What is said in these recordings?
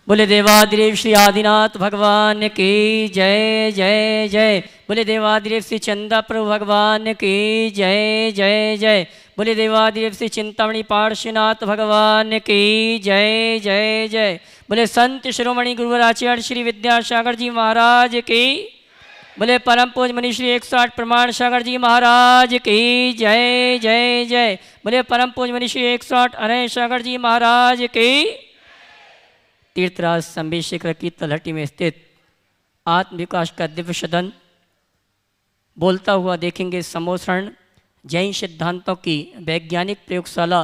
बोले देवादिदेव श्री आदिनाथ भगवान की जय जय जय। बोले देवादिदेव श्री चंदा प्रभु भगवान की जय जय जय। बोले देवादिदेव श्री चिंतामणि पार्श्वनाथ भगवान की जय जय जय। बोले संत शिरोमणि गुरुवर आचार्य श्री विद्यासागर जी महाराज की। बोले परम पूज मणि श्री 108 प्रमाण सागर जी महाराज की जय जय जय। बोले परम पूज मणि श्री 108 अरय सागर जी महाराज की। तीर्थराज संबी शिखर की तलहटी में स्थित आत्म विकास का दिव्य सदन बोलता हुआ देखेंगे समोसरण जैन सिद्धांतों की वैज्ञानिक प्रयोगशाला।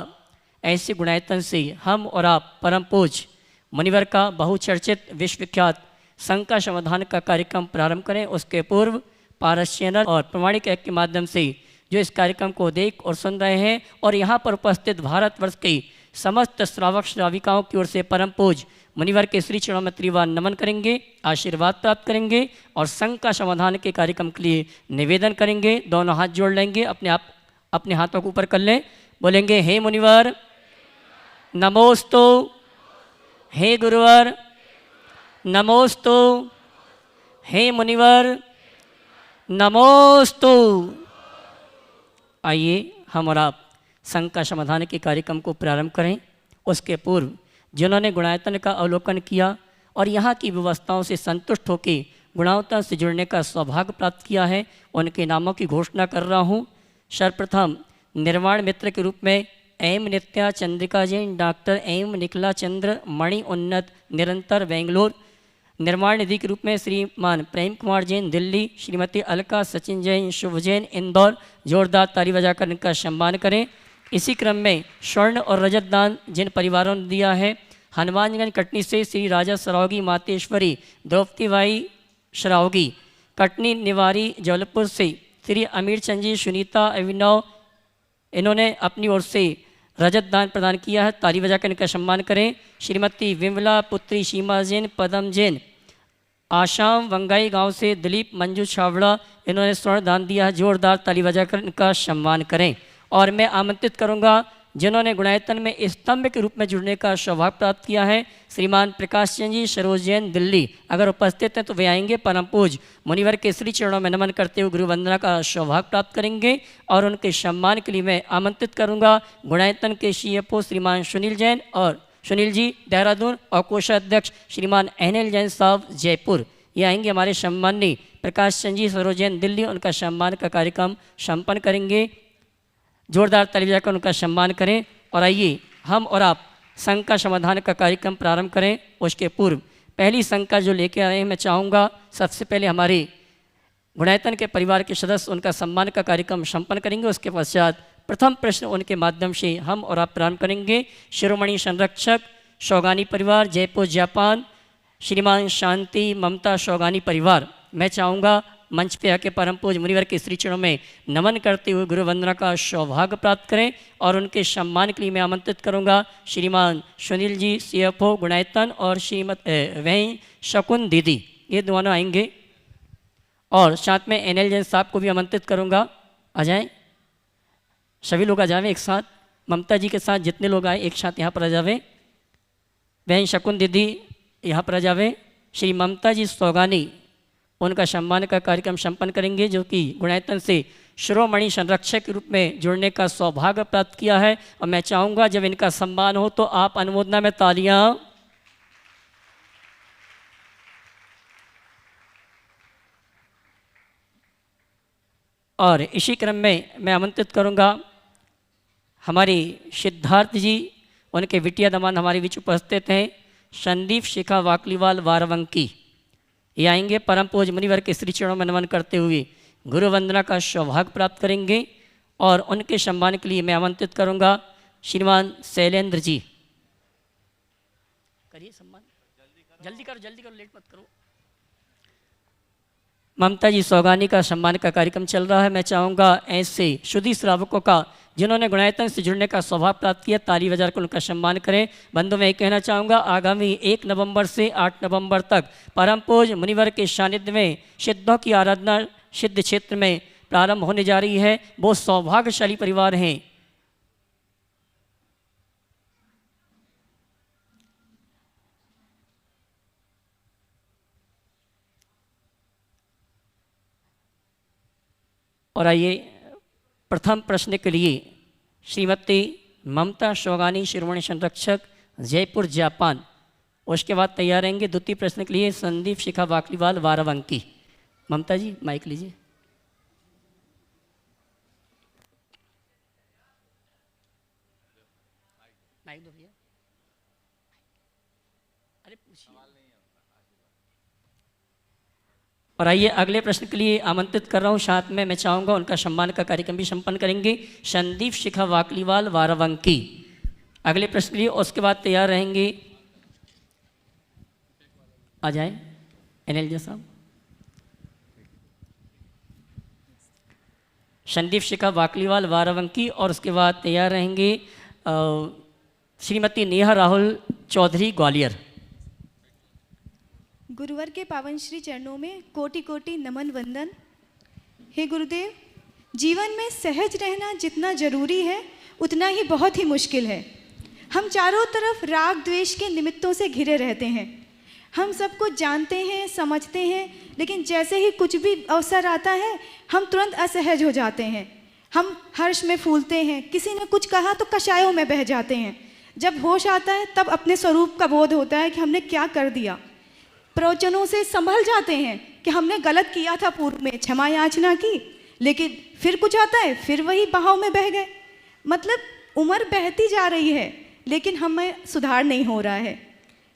ऐसे गुणायतन से हम और आप परम पूज मुनिवर का बहुचर्चित विश्वविख्यात शंका समाधान का कार्यक्रम प्रारंभ करें। उसके पूर्व पारस चैनल और प्रमाणिक ऐप के माध्यम से जो इस कार्यक्रम को देख और सुन रहे हैं और यहाँ पर उपस्थित भारतवर्ष के समस्त श्रावक श्राविकाओं की ओर से परम पूज मुनिवर के श्री चरणों में त्रिवार नमन करेंगे, आशीर्वाद प्राप्त करेंगे और शंका समाधान के कार्यक्रम के लिए निवेदन करेंगे। दोनों हाथ जोड़ लेंगे, अपने हाथों को ऊपर कर लें। बोलेंगे हे मुनिवर नमोस्तु, हे गुरुवर नमोस्तु, हे मुनिवर नमोस्तु। आइए हम और आप शंका समाधान के कार्यक्रम को प्रारंभ करें। उसके पूर्व जिन्होंने गुणायतन का अवलोकन किया और यहाँ की व्यवस्थाओं से संतुष्ट होकर गुणायतन से जुड़ने का सौभाग्य प्राप्त किया है, उनके नामों की घोषणा कर रहा हूँ। सर्वप्रथम निर्वाण मित्र के रूप में एम नित्या चंद्रिका जैन, डॉक्टर एम निखला चंद्र मणि उन्नत निरंतर बेंगलोर। निर्माण निधि के रूप में श्रीमान प्रेम कुमार जैन दिल्ली, श्रीमती अलका सचिन जैन शुभ जैन इंदौर। जोरदार ताली बजाकर इनका सम्मान करें। इसी क्रम में स्वर्ण और रजत दान जिन परिवारों ने दिया है, हनुमानगंज कटनी से श्री राजा सरावगी मातेश्वरी द्रौपदी बाई सरावगी, कटनी निवारी जबलपुर से श्री अमीर चंद जी सुनीता अभिनव, इन्होंने अपनी ओर से रजत दान प्रदान किया है। ताली बजाकर इनका सम्मान करें। श्रीमती विमला पुत्री सीमा जैन पदम जैन आसाम वंगाई गांव से दिलीप मंजू छावड़ा, इन्होंने स्वर्ण दान दिया है। जोरदार ताली बजाकर इनका सम्मान करें। और मैं आमंत्रित करूंगा जिन्होंने गुणायतन में स्तंभ के रूप में जुड़ने का सौभाग्य प्राप्त किया है, श्रीमान प्रकाश चंद जी सरोज जैन दिल्ली, अगर उपस्थित हैं तो वे आएंगे। परम पूज मुनिवर के श्री चरणों में नमन करते हुए गुरु वंदना का सौभाग्य प्राप्त करेंगे। और उनके सम्मान के लिए मैं आमंत्रित करूंगा गुणायतन के CFO श्रीमान सुनील जैन और सुनील जी देहरादून और कोषाध्यक्ष श्रीमान NL जैन साहब जयपुर, ये आएंगे हमारे सम्माननीय प्रकाश चंद जी सरोज जैन दिल्ली, उनका सम्मान का कार्यक्रम संपन्न करेंगे। जोरदार ताली बजाकर उनका सम्मान करें। और आइए हम और आप शंका समाधान का कार्यक्रम प्रारंभ करें। उसके पूर्व पहली शंका जो लेके आए हैं, मैं चाहूँगा सबसे पहले हमारे गुणायतन के परिवार के सदस्य उनका सम्मान का कार्यक्रम संपन्न करेंगे। उसके पश्चात प्रथम प्रश्न उनके माध्यम से हम और आप प्रारंभ करेंगे। शिरोमणि संरक्षक शौगानी परिवार जयपुर जापान, श्रीमान शांति ममता शौगानी परिवार, मैं चाहूँगा मंच पे आके परम पूज मुनिवर के श्री चरणों में नमन करते हुए गुरु वंदना का सौभाग्य प्राप्त करें। और उनके सम्मान के लिए मैं आमंत्रित करूंगा श्रीमान सुनील जी CFO गुणायतन और वहीं शकुन दीदी, ये दोनों आएंगे। और साथ में NL जैन साहब को भी आमंत्रित करूंगा, आ जाएं, सभी लोग आ जावें एक साथ। ममता जी के साथ जितने लोग आए एक साथ यहाँ पर आ जावें। वहीं शकुन दीदी यहाँ पर आ जावें। श्री ममता जी सौगानी, उनका सम्मान का कार्यक्रम संपन्न करेंगे, जो कि गुणायतन से शिरोमणि संरक्षक के रूप में जुड़ने का सौभाग्य प्राप्त किया है। और मैं चाहूँगा जब इनका सम्मान हो तो आप अनुमोदना में तालियां। और इसी क्रम में मैं आमंत्रित करूँगा हमारी सिद्धार्थ जी, उनके बिटिया दमान हमारे बीच उपस्थित हैं, संदीप शिखा वाकलीवाल वारवंकी, ये आएंगे। परम पूज मुनिवर के श्री चरणों में नमन करते हुए गुरु वंदना का सौभाग्य प्राप्त करेंगे। और उनके सम्मान के लिए मैं आमंत्रित करूंगा श्रीमान शैलेंद्र जी, करिए सम्मान, जल्दी करो लेट मत करो। ममता जी सौगानी का सम्मान का कार्यक्रम चल रहा है। मैं चाहूँगा ऐसे शुद्धि श्रावकों का जिन्होंने गुणायतन से जुड़ने का सौभाग्य प्राप्त किया, ताली बजाकर को उनका सम्मान करें। बंधु मैं कहना चाहूँगा आगामी 1 नवंबर से 8 नवंबर तक परम पूज मुनिवर के सानिध्य में सिद्धों की आराधना सिद्ध क्षेत्र में प्रारंभ होने जा रही है। बहुत सौभाग्यशाली परिवार हैं। और आइए प्रथम प्रश्न के लिए श्रीमती ममता शोगानी, शिरोमणि संरक्षक, जयपुर, जापान। उसके बाद तैयार रहेंगे द्वितीय प्रश्न के लिए संदीप शिखा वाकलीवाल, वारावंकी। ममता जी माइक लीजिए। माइक दो भैया। अरे पूछिए। और आइए अगले प्रश्न के लिए आमंत्रित कर रहा हूँ, साथ में मैं चाहूँगा उनका सम्मान का कार्यक्रम भी संपन्न करेंगे संदीप शिखा वाकलीवाल, वारावंकी, अगले प्रश्न के लिए। उसके बाद तैयार रहेंगे, आ जाए एनएलजे साहब, संदीप शिखा वाकलीवाल, वारावंकी। और उसके बाद तैयार रहेंगे श्रीमती नेहा राहुल चौधरी, ग्वालियर। गुरुवर के पावन श्री चरणों में कोटि कोटि नमन वंदन। हे गुरुदेव, जीवन में सहज रहना जितना जरूरी है उतना ही बहुत ही मुश्किल है। हम चारों तरफ राग द्वेष के निमित्तों से घिरे रहते हैं। हम सब कुछ जानते हैं, समझते हैं, लेकिन जैसे ही कुछ भी अवसर आता है हम तुरंत असहज हो जाते हैं। हम हर्ष में फूलते हैं, किसी ने कुछ कहा तो कषायों में बह जाते हैं। जब होश आता है तब अपने स्वरूप का बोध होता है कि हमने क्या कर दिया। प्रवचनों से संभल जाते हैं कि हमने गलत किया था, पूर्व में क्षमा याचना की, लेकिन फिर कुछ आता है फिर वही बहाव में बह गए। मतलब उम्र बहती जा रही है लेकिन हमें सुधार नहीं हो रहा है।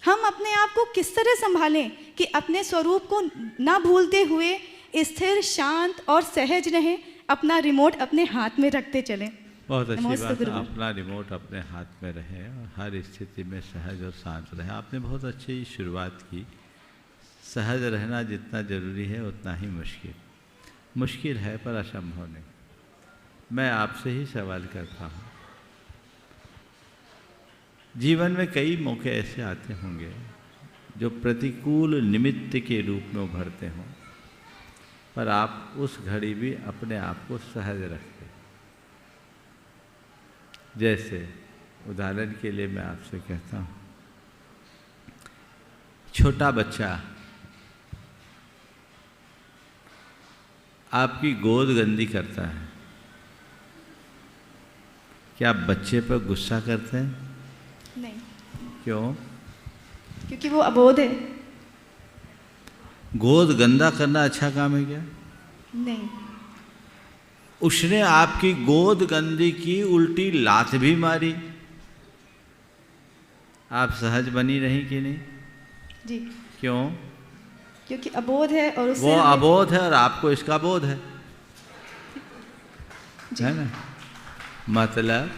हम अपने आप को किस तरह संभालें कि अपने स्वरूप को ना भूलते हुए स्थिर, शांत और सहज रहें, अपना रिमोट अपने हाथ में रखते चलें। बहुत अच्छी बात है, अपना रिमोट अपने हाथ में रहे और हर स्थिति में सहज और शांत रहे। आपने बहुत अच्छी शुरुआत की। सहज रहना जितना ज़रूरी है उतना ही मुश्किल है, पर असंभव नहीं। मैं आपसे ही सवाल करता हूँ, जीवन में कई मौके ऐसे आते होंगे जो प्रतिकूल निमित्त के रूप में उभरते हों, पर आप उस घड़ी भी अपने आप को सहज रखते। जैसे उदाहरण के लिए मैं आपसे कहता हूँ, छोटा बच्चा आपकी गोद गंदी करता है, क्या आप बच्चे पर गुस्सा करते हैं? नहीं। क्यों? क्योंकि वो अबोध है। गोद गंदा करना अच्छा काम है क्या? नहीं। उसने आपकी गोद गंदी की, उल्टी लात भी मारी, आप सहज बनी रही कि नहीं? जी। क्यों? क्योंकि अबोध है और उससे वो अबोध है और आपको इसका बोध है ना? मतलब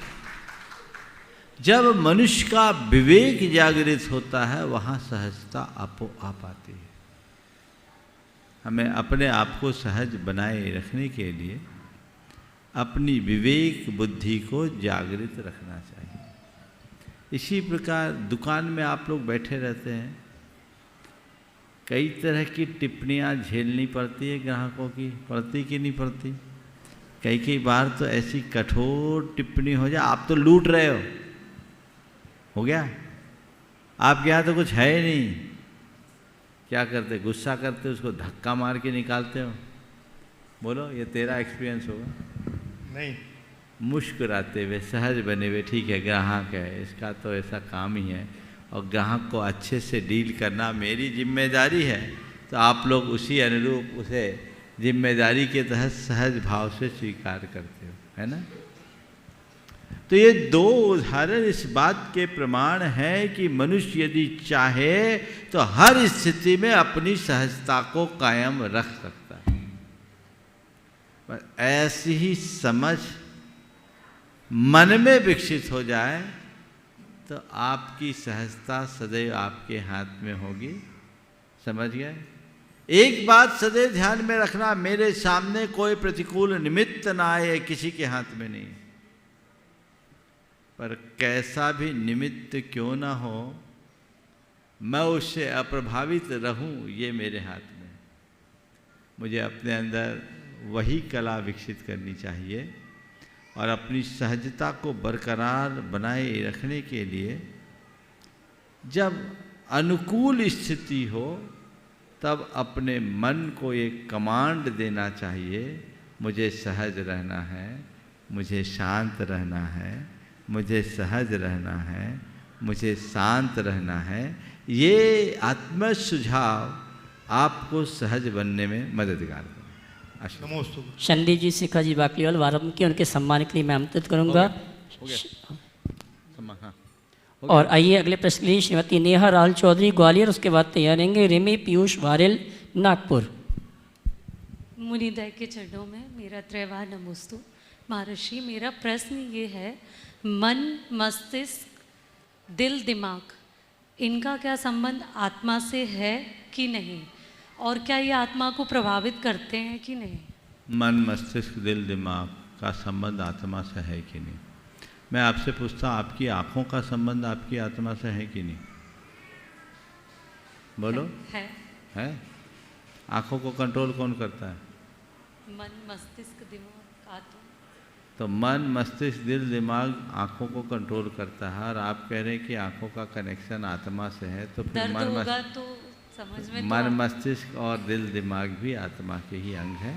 जब मनुष्य का विवेक जागृत होता है वहाँ सहजता आपो आप आती है। हमें अपने आप को सहज बनाए रखने के लिए अपनी विवेक बुद्धि को जागृत रखना चाहिए। इसी प्रकार दुकान में आप लोग बैठे रहते हैं, कई तरह की टिप्पणियाँ झेलनी पड़ती है ग्राहकों की, पड़ती कि नहीं पड़ती? कई बार तो ऐसी कठोर टिप्पणी हो जाए, आप तो लूट रहे हो गया, आपके यहाँ तो कुछ है ही नहीं, क्या करते? गुस्सा करते, उसको धक्का मार के निकालते हो। बोलो, ये तेरा एक्सपीरियंस होगा? नहीं। मुस्कुराते हुए, सहज बने हुए, ठीक है ग्राहक है, इसका तो ऐसा काम ही है और ग्राहक को अच्छे से डील करना मेरी जिम्मेदारी है, तो आप लोग उसी अनुरूप उसे जिम्मेदारी के तहत सहज भाव से स्वीकार करते हो, है ना? तो ये दो उदाहरण इस बात के प्रमाण हैं कि मनुष्य यदि चाहे तो हर स्थिति में अपनी सहजता को कायम रख सकता है। पर ऐसी ही समझ मन में विकसित हो जाए तो आपकी सहजता सदैव आपके हाथ में होगी। समझ गए? एक बात सदैव ध्यान में रखना, मेरे सामने कोई प्रतिकूल निमित्त ना आए, किसी के हाथ में नहीं, पर कैसा भी निमित्त क्यों ना हो मैं उससे अप्रभावित रहूं, ये मेरे हाथ में। मुझे अपने अंदर वही कला विकसित करनी चाहिए और अपनी सहजता को बरकरार बनाए रखने के लिए जब अनुकूल स्थिति हो तब अपने मन को एक कमांड देना चाहिए मुझे सहज रहना है, मुझे शांत रहना है, मुझे सहज रहना है, मुझे शांत रहना है। ये आत्म सुझाव आपको सहज बनने में मददगार करें। नमोस्तु। संदीप जी, शिखा जी बाकलीवाल वारम के उनके सम्मान के लिए मैं आमंत्रित करूंगा। हाँ। और आइए अगले प्रश्न के लिए श्रीमती नेहा राहुल चौधरी ग्वालियर, उसके बाद तैयार रहेंगे रिमी पीयूष वारेल नागपुर। मुनिदय के चरणों में मेरा त्रैवार नमोस्तु। महर्षि, मेरा प्रश्न ये है, मन, मस्तिष्क, दिल, दिमाग, इनका क्या संबंध आत्मा से है कि नहीं, और क्या ये आत्मा को प्रभावित करते हैं कि नहीं? मन, मस्तिष्क, दिल, दिमाग का संबंध आत्मा से है कि नहीं? मैं आपसे पूछता हूँ, आपकी आँखों का संबंध आपकी आत्मा से है कि नहीं? बोलो। है? आँखों को कंट्रोल कौन करता है? मन, मस्तिष्क, दिमाग, आत्मा। तो मन, मस्तिष्क, दिल, दिमाग आँखों को कंट्रोल करता है, और आप कह रहे हैं कि आँखों का कनेक्शन आत्मा से है, तो फिर दर्द होगा तो समझ में मन, मस्तिष्क और दिल, दिमाग भी आत्मा के ही अंग है।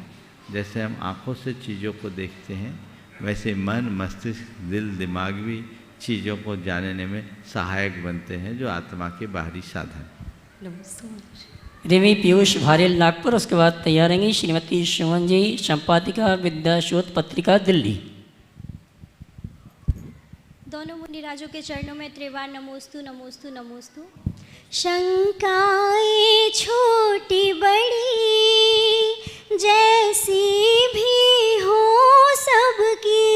जैसे हम आँखों से चीज़ों को देखते हैं, वैसे मन, मस्तिष्क, दिल, दिमाग भी चीज़ों को जानने में सहायक बनते हैं, जो आत्मा के बाहरी साधन। नमस्ते। रिमी पीयूष वारेल नागपुर, उसके बाद तैयार रहेंगी श्रीमती सुमन जी संपादिका विद्याशोध पत्रिका दिल्ली। दोनों मुनिराजों के चरणों में त्रिवार नमोस्तु नमोस्तु नमोस्तु। शंकाएं छोटी बड़ी जैसी भी हो सबकी,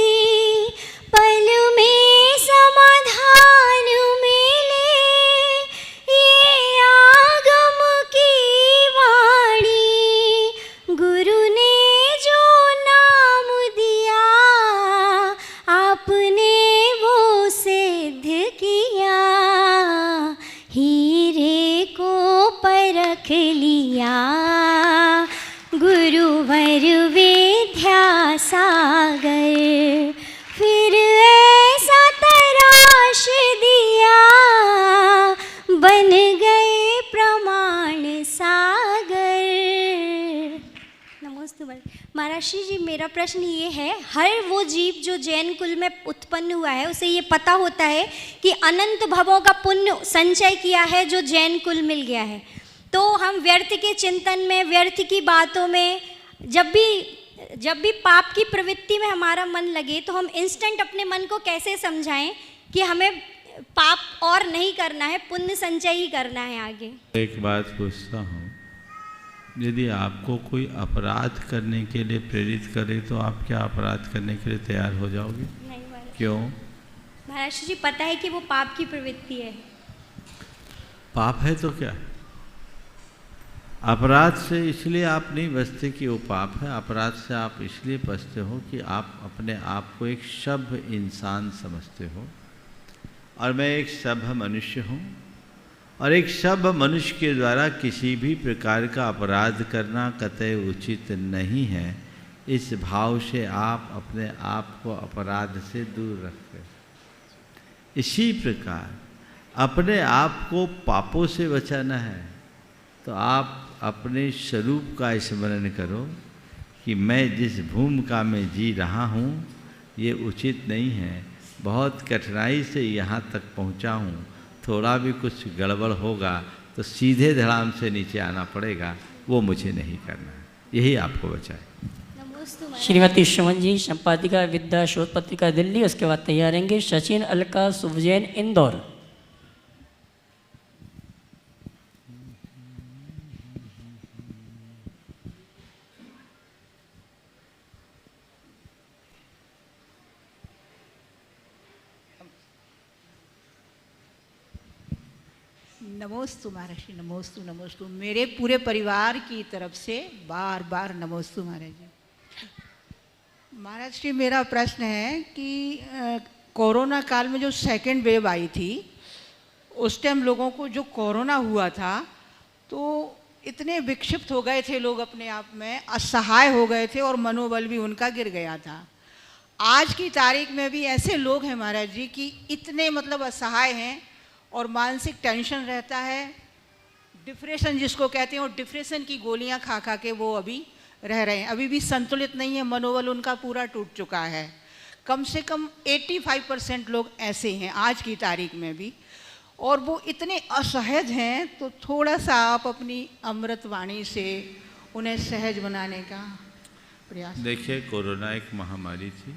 पल में समाधान मिले ये आगम की वाणी। गुरु ने जो नाम दिया आपने वो सिद्ध किया, हीरे को परख लिया गुरुवर विद्या सागर। फिर ऐसा तराश दिया बन गए प्रमाण सागर। नमस्ते महर्षि जी, मेरा प्रश्न ये है, हर वो जीव जो जैन कुल में उत्पन्न हुआ है उसे ये पता होता है कि अनंत भवों का पुण्य संचय किया है जो जैन कुल मिल गया है, तो हम व्यर्थ के चिंतन में, व्यर्थ की बातों में, जब भी पाप की प्रवृत्ति में हमारा मन लगे तो हम इंस्टेंट अपने मन को कैसे समझाएं कि हमें पाप और नहीं करना है, पुण्य संचय ही करना है आगे। एक बात पूछता हूँ, यदि आपको कोई अपराध करने के लिए प्रेरित करे तो आप क्या अपराध करने के लिए तैयार हो जाओगे? नहीं महाराज। क्यों? महाराज जी, पता है कि वो पाप की प्रवृत्ति है। पाप है तो क्या? अपराध से इसलिए आप नहीं बचते कि वो पाप है, अपराध से आप इसलिए बचते हो कि आप अपने आप को एक सभ्य इंसान समझते हो, और मैं एक सभ्य मनुष्य हूँ, और एक सभ्य मनुष्य के द्वारा किसी भी प्रकार का अपराध करना कतई उचित नहीं है। इस भाव से आप अपने आप को अपराध से दूर रखते हो। इसी प्रकार अपने आप को पापों से बचाना है तो आप अपने स्वरूप का स्मरण करो कि मैं जिस भूमिका में जी रहा हूँ ये उचित नहीं है, बहुत कठिनाई से यहाँ तक पहुँचा हूँ, थोड़ा भी कुछ गड़बड़ होगा तो सीधे धड़ाम से नीचे आना पड़ेगा, वो मुझे नहीं करना है, यही आपको बचाए। श्रीमती सुमन जी संपादिका विद्याशोध पत्रिका दिल्ली, उसके बाद तैयार रहेंगे सचिन अलका सुवजैन इंदौर। नमोस्तु महर्षि, नमोस्तु नमोस्तु। मेरे पूरे परिवार की तरफ से बार बार नमोस्तु महाराज जी। महाराज जी, मेरा प्रश्न है कि कोरोना काल में जो सेकेंड वेव आई थी उस टाइम लोगों को जो कोरोना हुआ था तो इतने विक्षिप्त हो गए थे लोग, अपने आप में असहाय हो गए थे और मनोबल भी उनका गिर गया था। आज की तारीख में भी ऐसे लोग हैं महाराज जी कि इतने मतलब असहाय हैं और मानसिक टेंशन रहता है, डिप्रेशन जिसको कहते हैं, और डिप्रेशन की गोलियां खा खा के वो अभी रह रहे हैं, अभी भी संतुलित नहीं है, मनोबल उनका पूरा टूट चुका है। कम से कम 85% लोग ऐसे हैं आज की तारीख में भी, और वो इतने असहज हैं। तो थोड़ा सा आप अपनी अमृत वाणी से उन्हें सहज बनाने का प्रयास। देखिए, कोरोना एक महामारी थी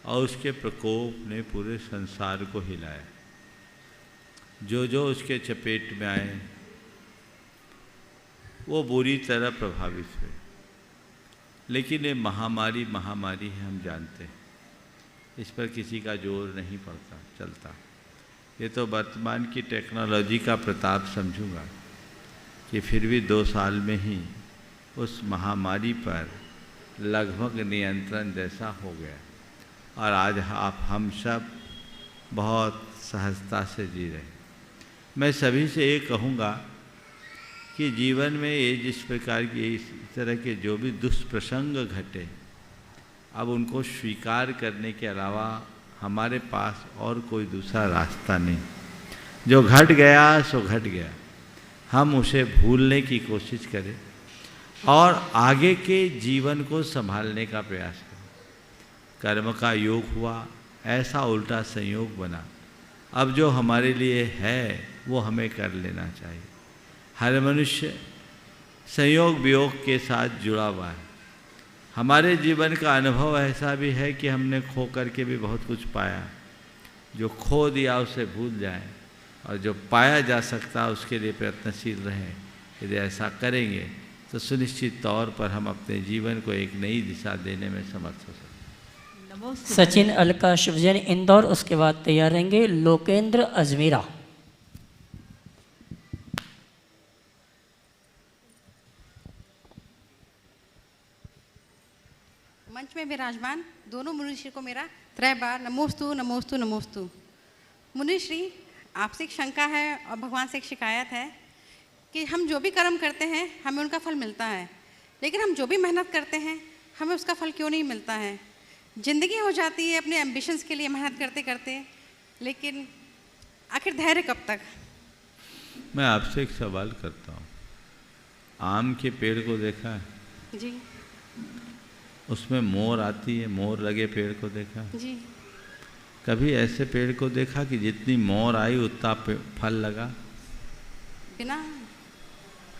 और उसके प्रकोप ने पूरे संसार को हिलाया। जो जो उसके चपेट में आए वो बुरी तरह प्रभावित हुए। लेकिन ये महामारी महामारी है, हम जानते हैं, इस पर किसी का जोर नहीं पड़ता चलता। ये तो वर्तमान की टेक्नोलॉजी का प्रताप समझूंगा कि फिर भी 2 साल में ही उस महामारी पर लगभग नियंत्रण जैसा हो गया और आज हम सब बहुत सहजता से जी रहे हैं। मैं सभी से ये कहूँगा कि जीवन में ये जिस प्रकार की इस तरह के जो भी दुष्प्रसंग घटे, अब उनको स्वीकार करने के अलावा हमारे पास और कोई दूसरा रास्ता नहीं। जो घट गया सो घट गया, हम उसे भूलने की कोशिश करें और आगे के जीवन को संभालने का प्रयास करें। कर्म का योग हुआ, ऐसा उल्टा संयोग बना, अब जो हमारे लिए है वो हमें कर लेना चाहिए। हर मनुष्य संयोग वियोग के साथ जुड़ा हुआ है। हमारे जीवन का अनुभव ऐसा भी है कि हमने खो करके भी बहुत कुछ पाया। जो खो दिया उसे भूल जाएं और जो पाया जा सकता उसके लिए प्रयत्नशील रहें। यदि ऐसा करेंगे तो सुनिश्चित तौर पर हम अपने जीवन को एक नई दिशा देने में समर्थ हो सकते हैं। सचिन अलका शिवजन इंदौर, उसके बाद तैयार रहेंगे लोकेंद्र अजमेरा। मंच में विराजमान दोनों मुनिश्री को मेरा 3 बार नमोस्तु नमोस्तु नमोस्तु। मुनिश्री, आपसे एक शंका है और भगवान से एक शिकायत है कि हम जो भी कर्म करते हैं हमें उनका फल मिलता है, लेकिन हम जो भी मेहनत करते हैं हमें उसका फल क्यों नहीं मिलता है। ज़िंदगी हो जाती है अपने एम्बिशंस के लिए मेहनत करते करते, लेकिन आखिर धैर्य कब तक। मैं आपसे एक सवाल करता हूँ। आम के पेड़ को देखा है? जी उसमें मोर आती है, मोर लगे पेड़ को देखा है? जी। कभी ऐसे पेड़ को देखा कि जितनी मोर आई उतना फल लगा? बिना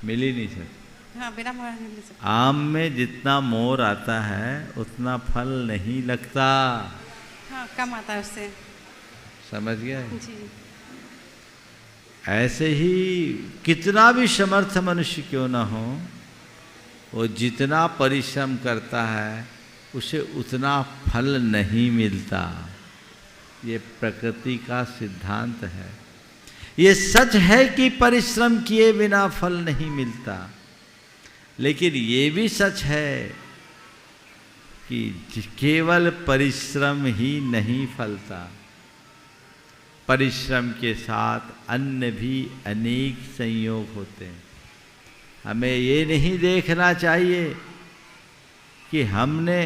मिल ही नहीं सकता। हाँ, बिना मोर नहीं मिल सकता। आम में जितना मोर आता है उतना फल नहीं लगता। हाँ, कम आता है उससे। समझ गया? जी। ऐसे ही कितना भी समर्थ मनुष्य क्यों ना हो, वो जितना परिश्रम करता है उसे उतना फल नहीं मिलता। ये प्रकृति का सिद्धांत है। ये सच है कि परिश्रम किए बिना फल नहीं मिलता, लेकिन ये भी सच है कि केवल परिश्रम ही नहीं फलता। परिश्रम के साथ अन्य भी अनेक संयोग होते हैं। हमें ये नहीं देखना चाहिए कि हमने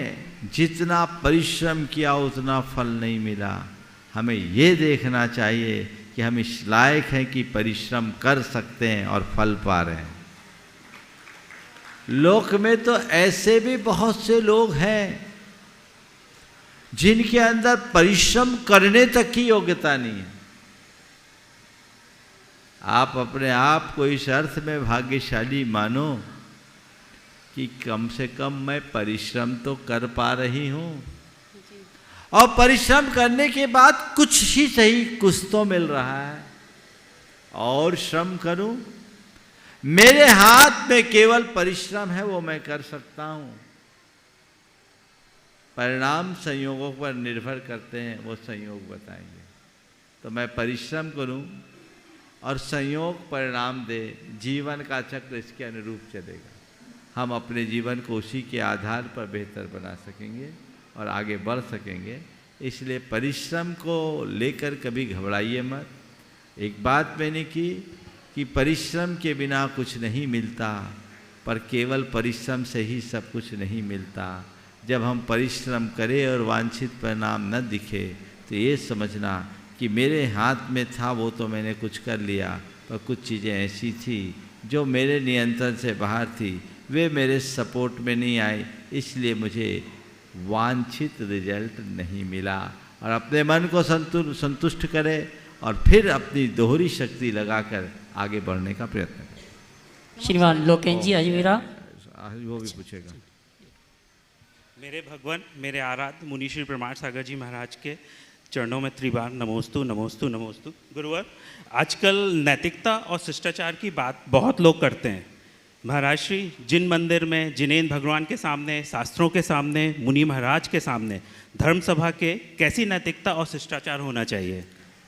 जितना परिश्रम किया उतना फल नहीं मिला। हमें ये देखना चाहिए कि हम इस लायक हैं कि परिश्रम कर सकते हैं और फल पा रहे हैं। लोक में तो ऐसे भी बहुत से लोग हैं जिनके अंदर परिश्रम करने तक की योग्यता नहीं है। आप अपने आप को इस अर्थ में भाग्यशाली मानो कि कम से कम मैं परिश्रम तो कर पा रही हूँ, और परिश्रम करने के बाद कुछ ही सही कुछ तो मिल रहा है। और श्रम करूं, मेरे हाथ में केवल परिश्रम है, वो मैं कर सकता हूं। परिणाम संयोगों पर निर्भर करते हैं, वो संयोग बताएंगे। तो मैं परिश्रम करूं और संयोग परिणाम दे, जीवन का चक्र इसके अनुरूप चलेगा। हम अपने जीवन को उसी के आधार पर बेहतर बना सकेंगे और आगे बढ़ सकेंगे। इसलिए परिश्रम को लेकर कभी घबराइए मत। एक बात मैंने की कि परिश्रम के बिना कुछ नहीं मिलता, पर केवल परिश्रम से ही सब कुछ नहीं मिलता। जब हम परिश्रम करें और वांछित परिणाम न दिखे तो ये समझना कि मेरे हाथ में था वो तो मैंने कुछ कर लिया, पर कुछ चीज़ें ऐसी थी जो मेरे नियंत्रण से बाहर थी, वे मेरे सपोर्ट में नहीं आए, इसलिए मुझे वांछित रिजल्ट नहीं मिला। और अपने मन को संतुष्ट करे और फिर अपनी दोहरी शक्ति लगाकर आगे बढ़ने का प्रयत्न करें। श्रीमान लोकेश जी अजमेरा। वो भी पूछेगा। मेरे भगवान, मेरे आराध्य मुनि श्री प्रमाण सागर जी महाराज के चरणों में त्रिबार नमोस्तु नमोस्तु नमोस्तु। गुरुवर, आजकल नैतिकता और शिष्टाचार की बात बहुत लोग करते हैं। महाराज श्री, जिन मंदिर में जिनेंद्र भगवान के सामने, शास्त्रों के सामने, मुनि महाराज के सामने, धर्म सभा के कैसी नैतिकता और शिष्टाचार होना चाहिए?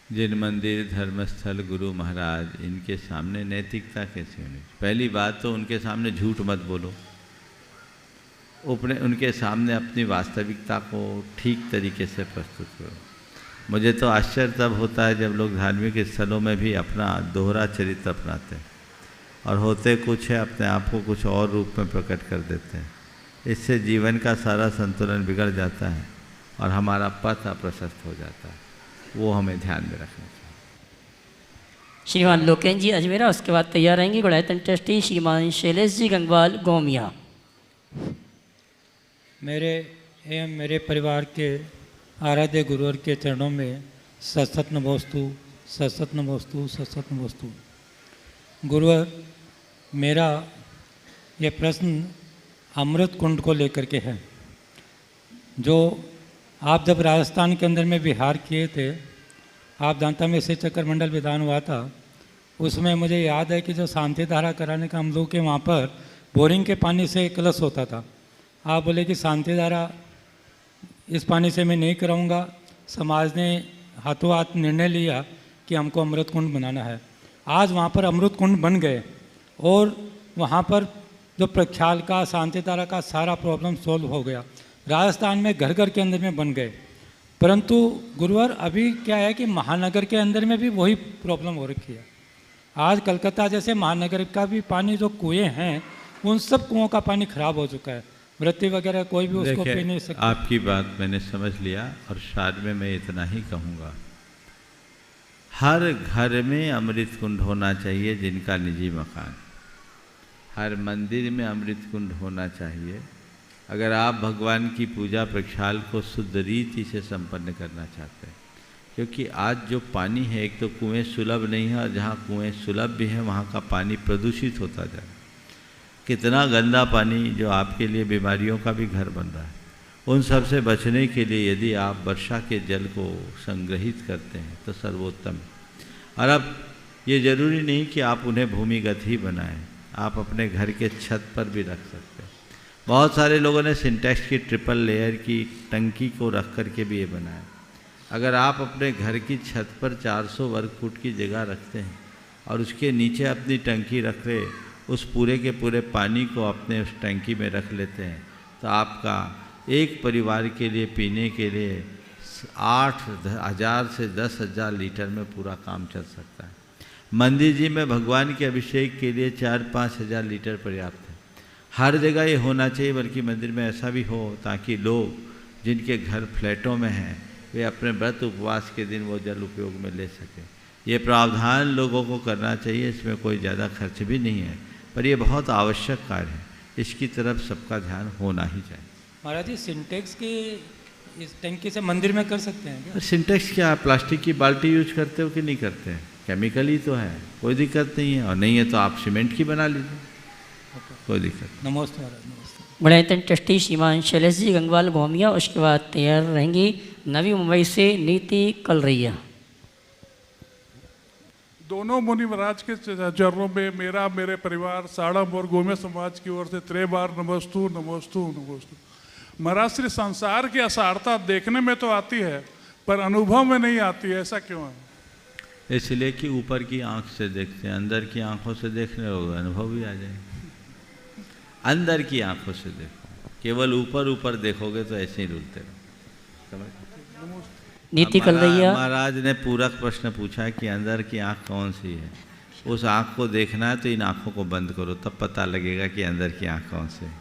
जिन मंदिर, धर्मस्थल, गुरु महाराज, इनके सामने नैतिकता कैसी होनी? पहली बात तो उनके सामने झूठ मत बोलो। उनके सामने अपनी वास्तविकता को ठीक तरीके से प्रस्तुत करो। मुझे तो आश्चर्य तब होता है जब लोग धार्मिक स्थलों में भी अपना दोहरा चरित्र अपनाते हैं और होते कुछ है, अपने आप को कुछ और रूप में प्रकट कर देते हैं। इससे जीवन का सारा संतुलन बिगड़ जाता है और हमारा पथ अप्रशस्त हो जाता है। वो हमें ध्यान में रखना चाहिए। श्रीमान लोकेश जी अजमेरा, उसके बाद तैयार रहेंगे गुणायतन ट्रस्टी श्रीमान शैलेश जी गंगवाल गोमिया। मेरे एवं मेरे परिवार के आराध्य गुरुवर के चरणों में सतसत नमोस्तु, सतसत नमोस्तु, सतसत नमोस्तु। गुरुवर, मेरा ये प्रश्न अमृत कुंड को लेकर के है। जो आप जब राजस्थान के अंदर में विहार किए थे, आप दांता में से चक्कर मंडल विधान हुआ था, उसमें मुझे याद है कि जो शांति धारा कराने का हम लोग के वहाँ पर बोरिंग के पानी से कलश होता था। आप बोले कि शांति धारा इस पानी से मैं नहीं कराऊंगा। समाज ने हाथों हाथ निर्णय लिया कि हमको अमृत कुंड बनाना है। आज वहाँ पर अमृत कुंड बन गए और वहाँ पर जो प्रक्षाल का, शांति धारा का सारा प्रॉब्लम सॉल्व हो गया। राजस्थान में घर घर के अंदर में बन गए। परंतु गुरुवर, अभी क्या है कि महानगर के अंदर में भी वही प्रॉब्लम हो रखी है। आज कलकत्ता जैसे महानगर का भी पानी, जो कुएँ हैं, उन सब कुओं का पानी खराब हो चुका है। वृत्ति वगैरह कोई भी उसको पी नहीं सकता। आपकी बात मैंने समझ लिया और शायद में मैं इतना ही कहूँगा, हर घर में अमृत कुंड होना चाहिए जिनका निजी मकान। हर मंदिर में अमृत कुंड होना चाहिए। अगर आप भगवान की पूजा प्रक्षाल को शुद्ध रीति से संपन्न करना चाहते हैं, क्योंकि आज जो पानी है, एक तो कुएं सुलभ नहीं है और जहाँ कुएं सुलभ भी हैं वहाँ का पानी प्रदूषित होता जा रहा है। कितना गंदा पानी जो आपके लिए बीमारियों का भी घर बन रहा है। उन सब से बचने के लिए यदि आप वर्षा के जल को संग्रहित करते हैं तो सर्वोत्तम है। और अब ये ज़रूरी नहीं कि आप उन्हें भूमिगत ही बनाएं, आप अपने घर के छत पर भी रख सकते हैं। बहुत सारे लोगों ने सिंटेक्स की ट्रिपल लेयर की टंकी को रख करके भी ये बनाया। अगर आप अपने घर की छत पर 400 वर्ग फुट की जगह रखते हैं और उसके नीचे अपनी टंकी रख रहे, उस पूरे के पूरे पानी को अपने उस टंकी में रख लेते हैं, तो आपका एक परिवार के लिए पीने के लिए 8,000 से 10,000 लीटर में पूरा काम चल सकता है। मंदिर जी में भगवान के अभिषेक के लिए 4-5 हज़ार लीटर पर्याप्त है। हर जगह ये होना चाहिए, बल्कि मंदिर में ऐसा भी हो ताकि लोग जिनके घर फ्लैटों में हैं वे अपने व्रत उपवास के दिन वो जल उपयोग में ले सकें। ये प्रावधान लोगों को करना चाहिए, इसमें कोई ज़्यादा खर्च भी नहीं है, पर ये बहुत आवश्यक कार्य है। इसकी तरफ सबका ध्यान होना ही चाहिए। महाराज जी, सिंटेक्स की इस टंकी से मंदिर में कर सकते हैं क्या? सिंटेक्स क्या, प्लास्टिक की बाल्टी यूज करते हो कि नहीं करते हैं? केमिकल ही तो है, कोई दिक्कत नहीं है। और नहीं है तो आप सीमेंट की बना लीजिए, कोई दिक्कत नहीं। नमस्ते महाराज, नमस्ते। गुणायतन ट्रस्टी श्रीमान शैलेश जी गंगवाल गोमिया, उसके बाद तैयार रहेंगी नवी मुंबई से नीति कलरैया। दोनों मुनि महाराज के चरणों में मेरा, मेरे परिवार, साड़म और गोमिया समाज की ओर से 3 बार नमोस्तु नमोस्तु नमोस्तु। महाराज श्री, संसार की असारता देखने में तो आती है पर अनुभव में नहीं आती है, ऐसा क्यों है? इसलिए कि ऊपर की आंख से देखते हैं, अंदर की आंखों से देखने लोग अनुभव भी आ जाएगा। अंदर की आंखों से देखो, केवल ऊपर ऊपर देखोगे तो ऐसे ही रुलते रहो। नीति कलरैया। महाराज ने पूरक प्रश्न पूछा कि अंदर की आंख कौन सी है। उस आंख को देखना है तो इन आंखों को बंद करो, तब पता लगेगा कि अंदर की आंख कौन सी है।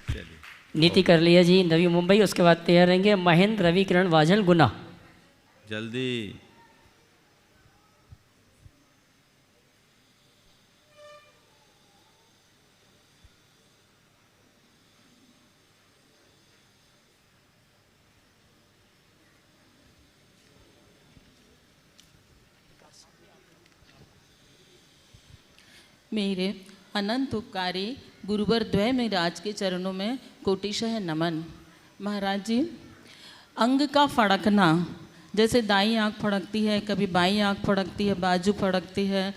चलिए, नीति कलरैया जी नवी मुंबई, उसके बाद तैयार रहेंगे महेंद्र रवि किरण वाझल गुना। जल्दी। मेरे अनंत उपकारी गुरुवर द्वय महाराज के चरणों में कोटिशः नमन। महाराज जी, अंग का फड़कना, जैसे दाईं आँख फड़कती है, कभी बाईं आँख फड़कती है, बाजू फड़कती है,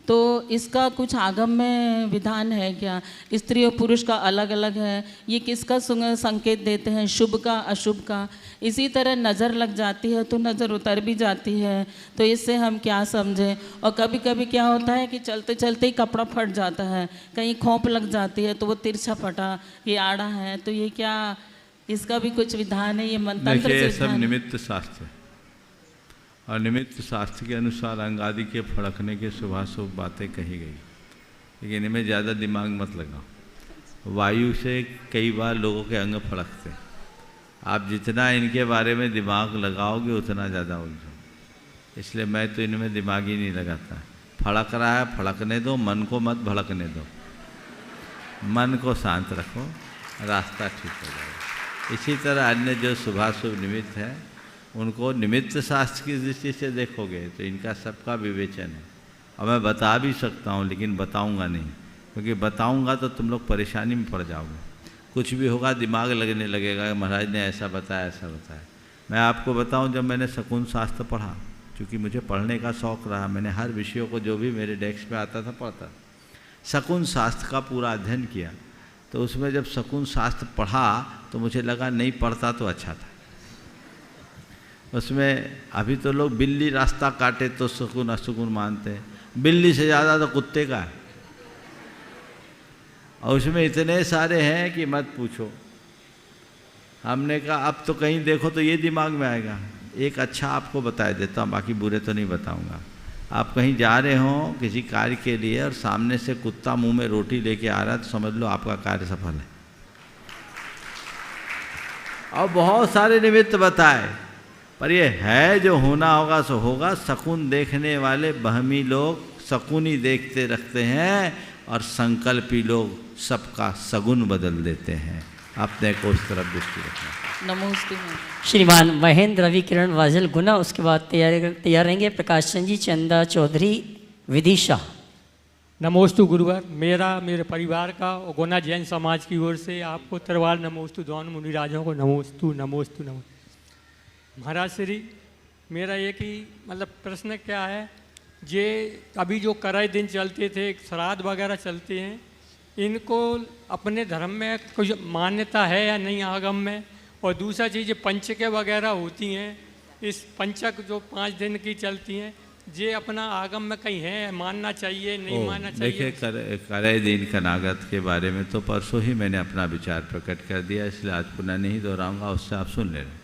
तो इसका कुछ आगम में विधान है क्या? स्त्री और पुरुष का अलग अलग है, ये किसका संकेत देते हैं, शुभ का अशुभ का? इसी तरह नज़र लग जाती है तो नज़र उतर भी जाती है, तो इससे हम क्या समझें? और कभी कभी क्या होता है कि चलते चलते ही कपड़ा फट जाता है, कहीं खोंप लग जाती है तो वो तिरछा फटा, ये आड़ा है, तो ये क्या, इसका भी कुछ विधान है? ये मंत्र से सब निमित्त शास्त्र और निमित्त शास्त्र के अनुसार अंग आदि के फड़कने के शुभाशुभ बातें कही गई, लेकिन इनमें ज़्यादा दिमाग मत लगाओ। वायु से कई बार लोगों के अंग फड़कते, आप जितना इनके बारे में दिमाग लगाओगे उतना ज़्यादा उलझो, इसलिए मैं तो इनमें दिमाग ही नहीं लगाता। फड़क रहा है, फड़कने दो, मन को मत भड़कने दो, मन को शांत रखो, रास्ता ठीक हो जाएगा। इसी तरह अन्य जो शुभाशुभ निमित्त है उनको निमित्त शास्त्र की दृष्टि से देखोगे तो इनका सबका विवेचन है। और मैं बता भी सकता हूँ लेकिन बताऊँगा नहीं, क्योंकि बताऊँगा तो तुम लोग परेशानी में पड़ जाओगे, कुछ भी होगा दिमाग लगने लगेगा, महाराज ने ऐसा बताया ऐसा बताया। मैं आपको बताऊँ, जब मैंने शकुन शास्त्र पढ़ा, क्योंकि मुझे पढ़ने का शौक़ रहा, मैंने हर विषयों को जो भी मेरे डेस्क पे आता था पढ़ता, शकुन शास्त्र का पूरा अध्ययन किया, तो उसमें जब शकुन शास्त्र पढ़ा तो मुझे लगा नहीं पढ़ता तो अच्छा था। उसमें अभी तो लोग बिल्ली रास्ता काटे तो शकुन अशकुन मानते हैं, बिल्ली से ज़्यादा तो कुत्ते का है, और उसमें इतने सारे हैं कि मत पूछो। हमने कहा अब तो कहीं देखो तो ये दिमाग में आएगा, एक अच्छा आपको बता देता हूँ, बाकी बुरे तो नहीं बताऊँगा। आप कहीं जा रहे हो किसी कार्य के लिए और सामने से कुत्ता मुंह में रोटी लेके आ रहा है तो समझ लो आपका कार्य सफल है। और बहुत सारे निमित्त बताए, पर ये है जो होना होगा सो होगा। शकुन देखने वाले बहमी लोग शकुन ही देखते रखते हैं और संकल्पी लोग सबका सगुन बदल देते हैं। अपने को उस तरफ दृष्टि रखना। नमस्ते। श्रीमान महेंद्र रवि किरण वाजल गुना, उसके बाद तैयार रहेंगे प्रकाश चंद जी, चंदा चौधरी, विदिशा। नमोस्तु गुरुवर, मेरे परिवार का और गुना जैन समाज की ओर से आपको तरवार नमोस्तु, दोनों मुनिराजों को नमोस्तु नमोस्तु नमोस्तु। महाराज श्री, मेरा एक ही मतलब प्रश्न क्या है, ये अभी जो कराए दिन चलते थे, श्राद्ध वगैरह चलते हैं, इनको अपने धर्म में कुछ मान्यता है या नहीं आगम में? और दूसरा चीज़ पंचकें वगैरह होती हैं, इस पंचक जो 5 दिन की चलती हैं, ये अपना आगम में कहीं है, मानना चाहिए नहीं मानना चाहिए? देखिए, कराए दिन कनागत के बारे में तो परसों ही मैंने अपना विचार प्रकट कर दिया, इसलिए आज पुनः नहीं दोहराऊंगा, उससे आप सुन लेना।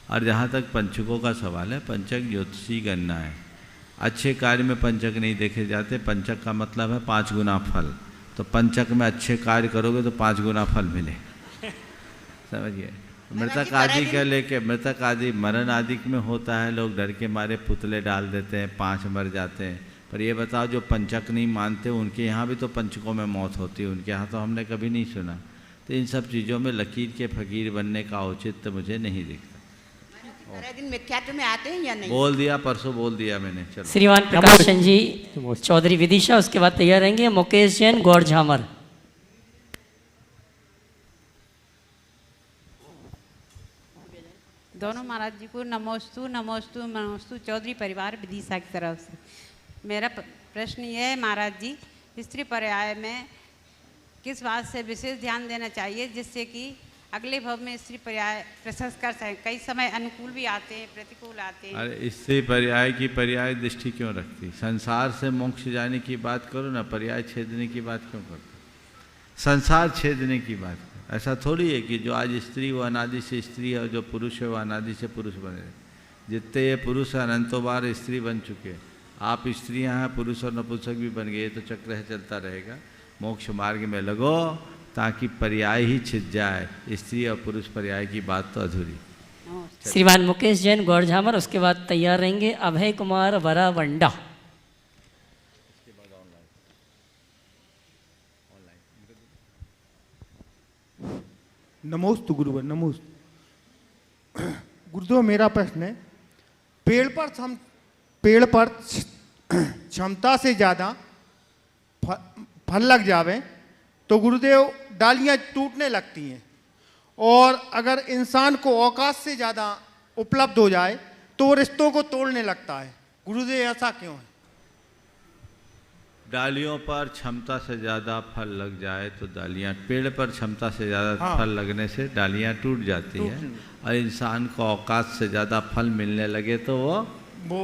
और जहाँ तक पंचकों का सवाल है, पंचक ज्योतिषी गणना है, अच्छे कार्य में पंचक नहीं देखे जाते। पंचक का मतलब है 5 गुना फल, तो पंचक में अच्छे कार्य करोगे तो 5 गुना फल मिले। समझिए, मृतक आदि का लेके, मृतक आदि मरण आदि में होता है, लोग डर के मारे पुतले डाल देते हैं, 5 मर जाते हैं। पर ये बताओ जो पंचक नहीं मानते उनके यहाँ भी तो पंचकों में मौत होती है, उनके यहाँ तो हमने कभी नहीं सुना। तो इन सब चीज़ों में लकीर के फकीर बनने का औचित्य मुझे नहीं दिखता। दिन मिथ्यात्व में आते हैं या नहीं? बोल दिया, परसों बोल दिया मैंने। चलो श्रीमान प्रकाश चंद जी, चौधरी विदिशा, उसके बाद तैयार रहेंगे मुकेश जैन, गौर झामर। दोनों महाराज जी को नमोस्तु नमोस्तु नमोस्तु, चौधरी परिवार विदिशा की तरफ से। मेरा प्रश्न ये है महाराज जी, स्त्री पर्याय में किस बात से विशेष ध्यान देना चाहिए जिससे कि अगले भव में स्त्री पर्याय प्रशस्त कर सकें? कई समय अनुकूल भी आते हैं, प्रतिकूल आते हैं। अरे स्त्री पर्याय की पर्याय दृष्टि क्यों रखती? संसार से मोक्ष जाने की बात करो ना, पर्याय छेदने की बात क्यों करते? संसार छेदने की बात करो। ऐसा थोड़ी है कि जो आज स्त्री वो अनादि से स्त्री है और जो पुरुष है वो अनादि से पुरुष बने। जितने ये पुरुष अनंतों बार स्त्री बन चुके, आप स्त्रियाँ हैं, पुरुष और नपुंसक भी बन गए, तो चक्र है चलता रहेगा। मोक्ष मार्ग में लगो ताकि पर्याय ही छिद जाए, स्त्री और पुरुष पर्याय की बात तो अधूरी। श्रीमान मुकेश जैन, गौर झामर, उसके बाद तैयार रहेंगे अभय कुमार वरावंडा। नमोस्तु गुरुवर, नमोस्तु गुरुदेव। मेरा प्रश्न है, पेड़ पर क्षमता से ज़्यादा फल लग जावे तो गुरुदेव डालियाँ टूटने लगती हैं, और अगर इंसान को औकात से ज़्यादा उपलब्ध हो जाए तो वो रिश्तों को तोड़ने लगता है। गुरुदेव ऐसा क्यों है? डालियों पर क्षमता से ज़्यादा फल लग जाए तो डालियाँ, पेड़ पर क्षमता से ज़्यादा फल लगने से डालियाँ टूट जाती हैं, और इंसान को औकात से ज़्यादा फल मिलने लगे तो वो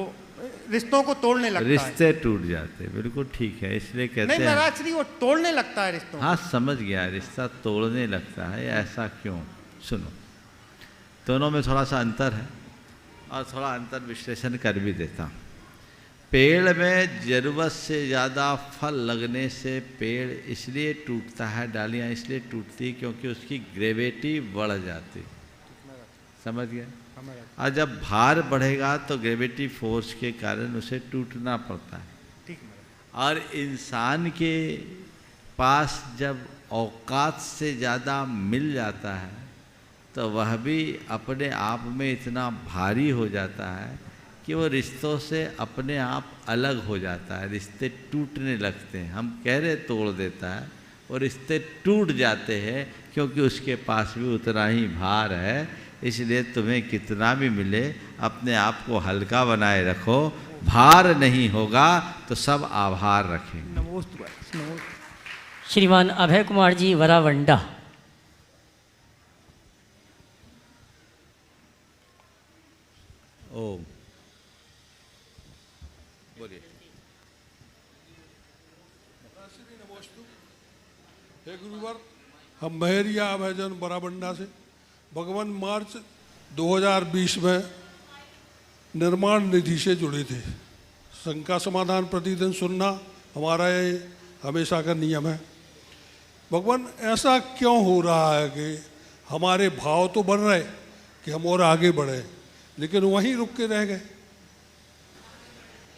रिश्तों को तोड़ने लगता है, रिश्ते टूट जाते हैं। बिल्कुल ठीक है, इसलिए कहते नहीं हैं महाराज श्री वो तोड़ने लगता है रिश्तों। हाँ समझ गया, रिश्ता तोड़ने लगता है, ऐसा क्यों? सुनो, दोनों में थोड़ा सा अंतर है और थोड़ा अंतर विश्लेषण कर भी देता हूँ। पेड़ में ज़रूरत से ज़्यादा फल लगने से पेड़ इसलिए टूटता है, डालियाँ इसलिए टूटती क्योंकि उसकी ग्रेविटी बढ़ जाती। समझ गए? और जब भार बढ़ेगा तो ग्रेविटी फोर्स के कारण उसे टूटना पड़ता है। और इंसान के पास जब औकात से ज़्यादा मिल जाता है तो वह भी अपने आप में इतना भारी हो जाता है कि वो रिश्तों से अपने आप अलग हो जाता है, रिश्ते टूटने लगते हैं। हम कह रहे तोड़ देता है, वो रिश्ते टूट जाते हैं क्योंकि उसके पास भी उतना ही भार है। इसलिए तुम्हें कितना भी मिले अपने आप को हल्का बनाए रखो, भार नहीं होगा तो सब आभार रखेंगे। श्रीमान अभय कुमार जी वरावंडा। ओम बोलिए। हे गुरुवर, हम महरिया अभयजन बराबंडा से भगवान मार्च 2020 में निर्माण निधि से जुड़े थे। शंका समाधान प्रतिदिन सुनना हमारा ये हमेशा का नियम है। भगवान ऐसा क्यों हो रहा है कि हमारे भाव तो बन रहे कि हम और आगे बढ़े, लेकिन वहीं रुक के रह गए।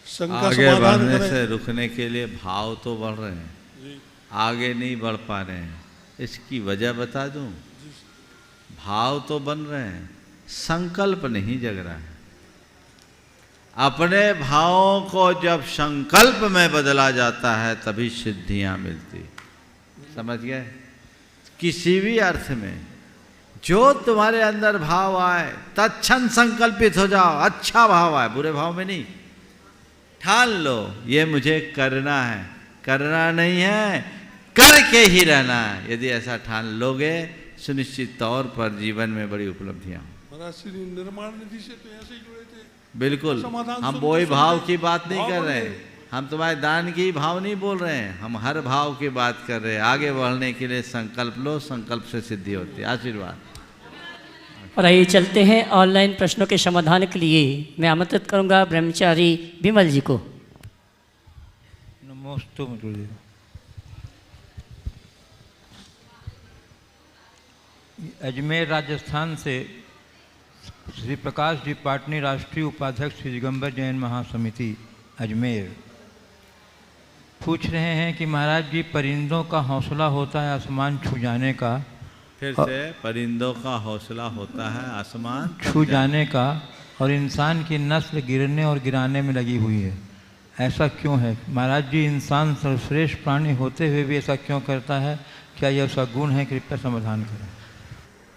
शंका आगे समाधान बढ़ने से रुकने के लिए भाव तो बढ़ रहे हैं, आगे नहीं बढ़ पा रहे हैं। इसकी वजह बता दूं? भाव तो बन रहे हैं, संकल्प नहीं जग रहा है। अपने भावों को जब संकल्प में बदला जाता है तभी सिद्धियां मिलती। समझ गए? किसी भी अर्थ में जो तुम्हारे अंदर भाव आए तत्क्षण संकल्पित हो जाओ। अच्छा भाव आए, बुरे भाव में नहीं। ठान लो ये मुझे करना है, करना नहीं है, करके ही रहना है। यदि ऐसा ठान लोगे सुनिश्चित तौर पर जीवन में बड़ी उपलब्धियां। निर्माण निधि से तो ऐसे ही जुड़े थे। बिल्कुल, हम वही भाव की बात नहीं कर रहे हैं, हम तुम्हारे दान की भाव नहीं बोल रहे हैं, हम हर भाव की बात कर रहे हैं। आगे बढ़ने के लिए संकल्प लो, संकल्प से सिद्धि होती है। आशीर्वाद। और आइए चलते हैं ऑनलाइन प्रश्नों के समाधान के लिए। मैं आमंत्रित करूंगा ब्रह्मचारी विमल जी को। नमोस्तु गुरुदेव। अजमेर राजस्थान से श्री प्रकाश जी पाटनी, राष्ट्रीय उपाध्यक्ष श्री दिगंबर जैन महासमिति अजमेर, पूछ रहे हैं कि महाराज जी परिंदों का हौसला होता है आसमान छू जाने का। फिर से, परिंदों का हौसला होता है आसमान छू जाने का, और इंसान की नस्ल गिरने और गिराने में लगी हुई है, ऐसा क्यों है महाराज जी? इंसान सर्वश्रेष्ठ प्राणी होते हुए भी ऐसा क्यों करता है? क्या यह उसका गुण है? कृपया समाधान करें।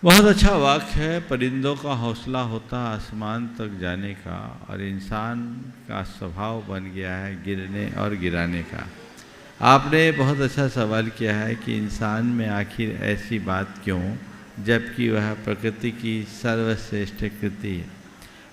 बहुत अच्छा वाक्य है। परिंदों का हौसला होता है आसमान तक जाने का, और इंसान का स्वभाव बन गया है गिरने और गिराने का। आपने बहुत अच्छा सवाल किया है कि इंसान में आखिर ऐसी बात क्यों, जबकि वह प्रकृति की सर्वश्रेष्ठ कृति है।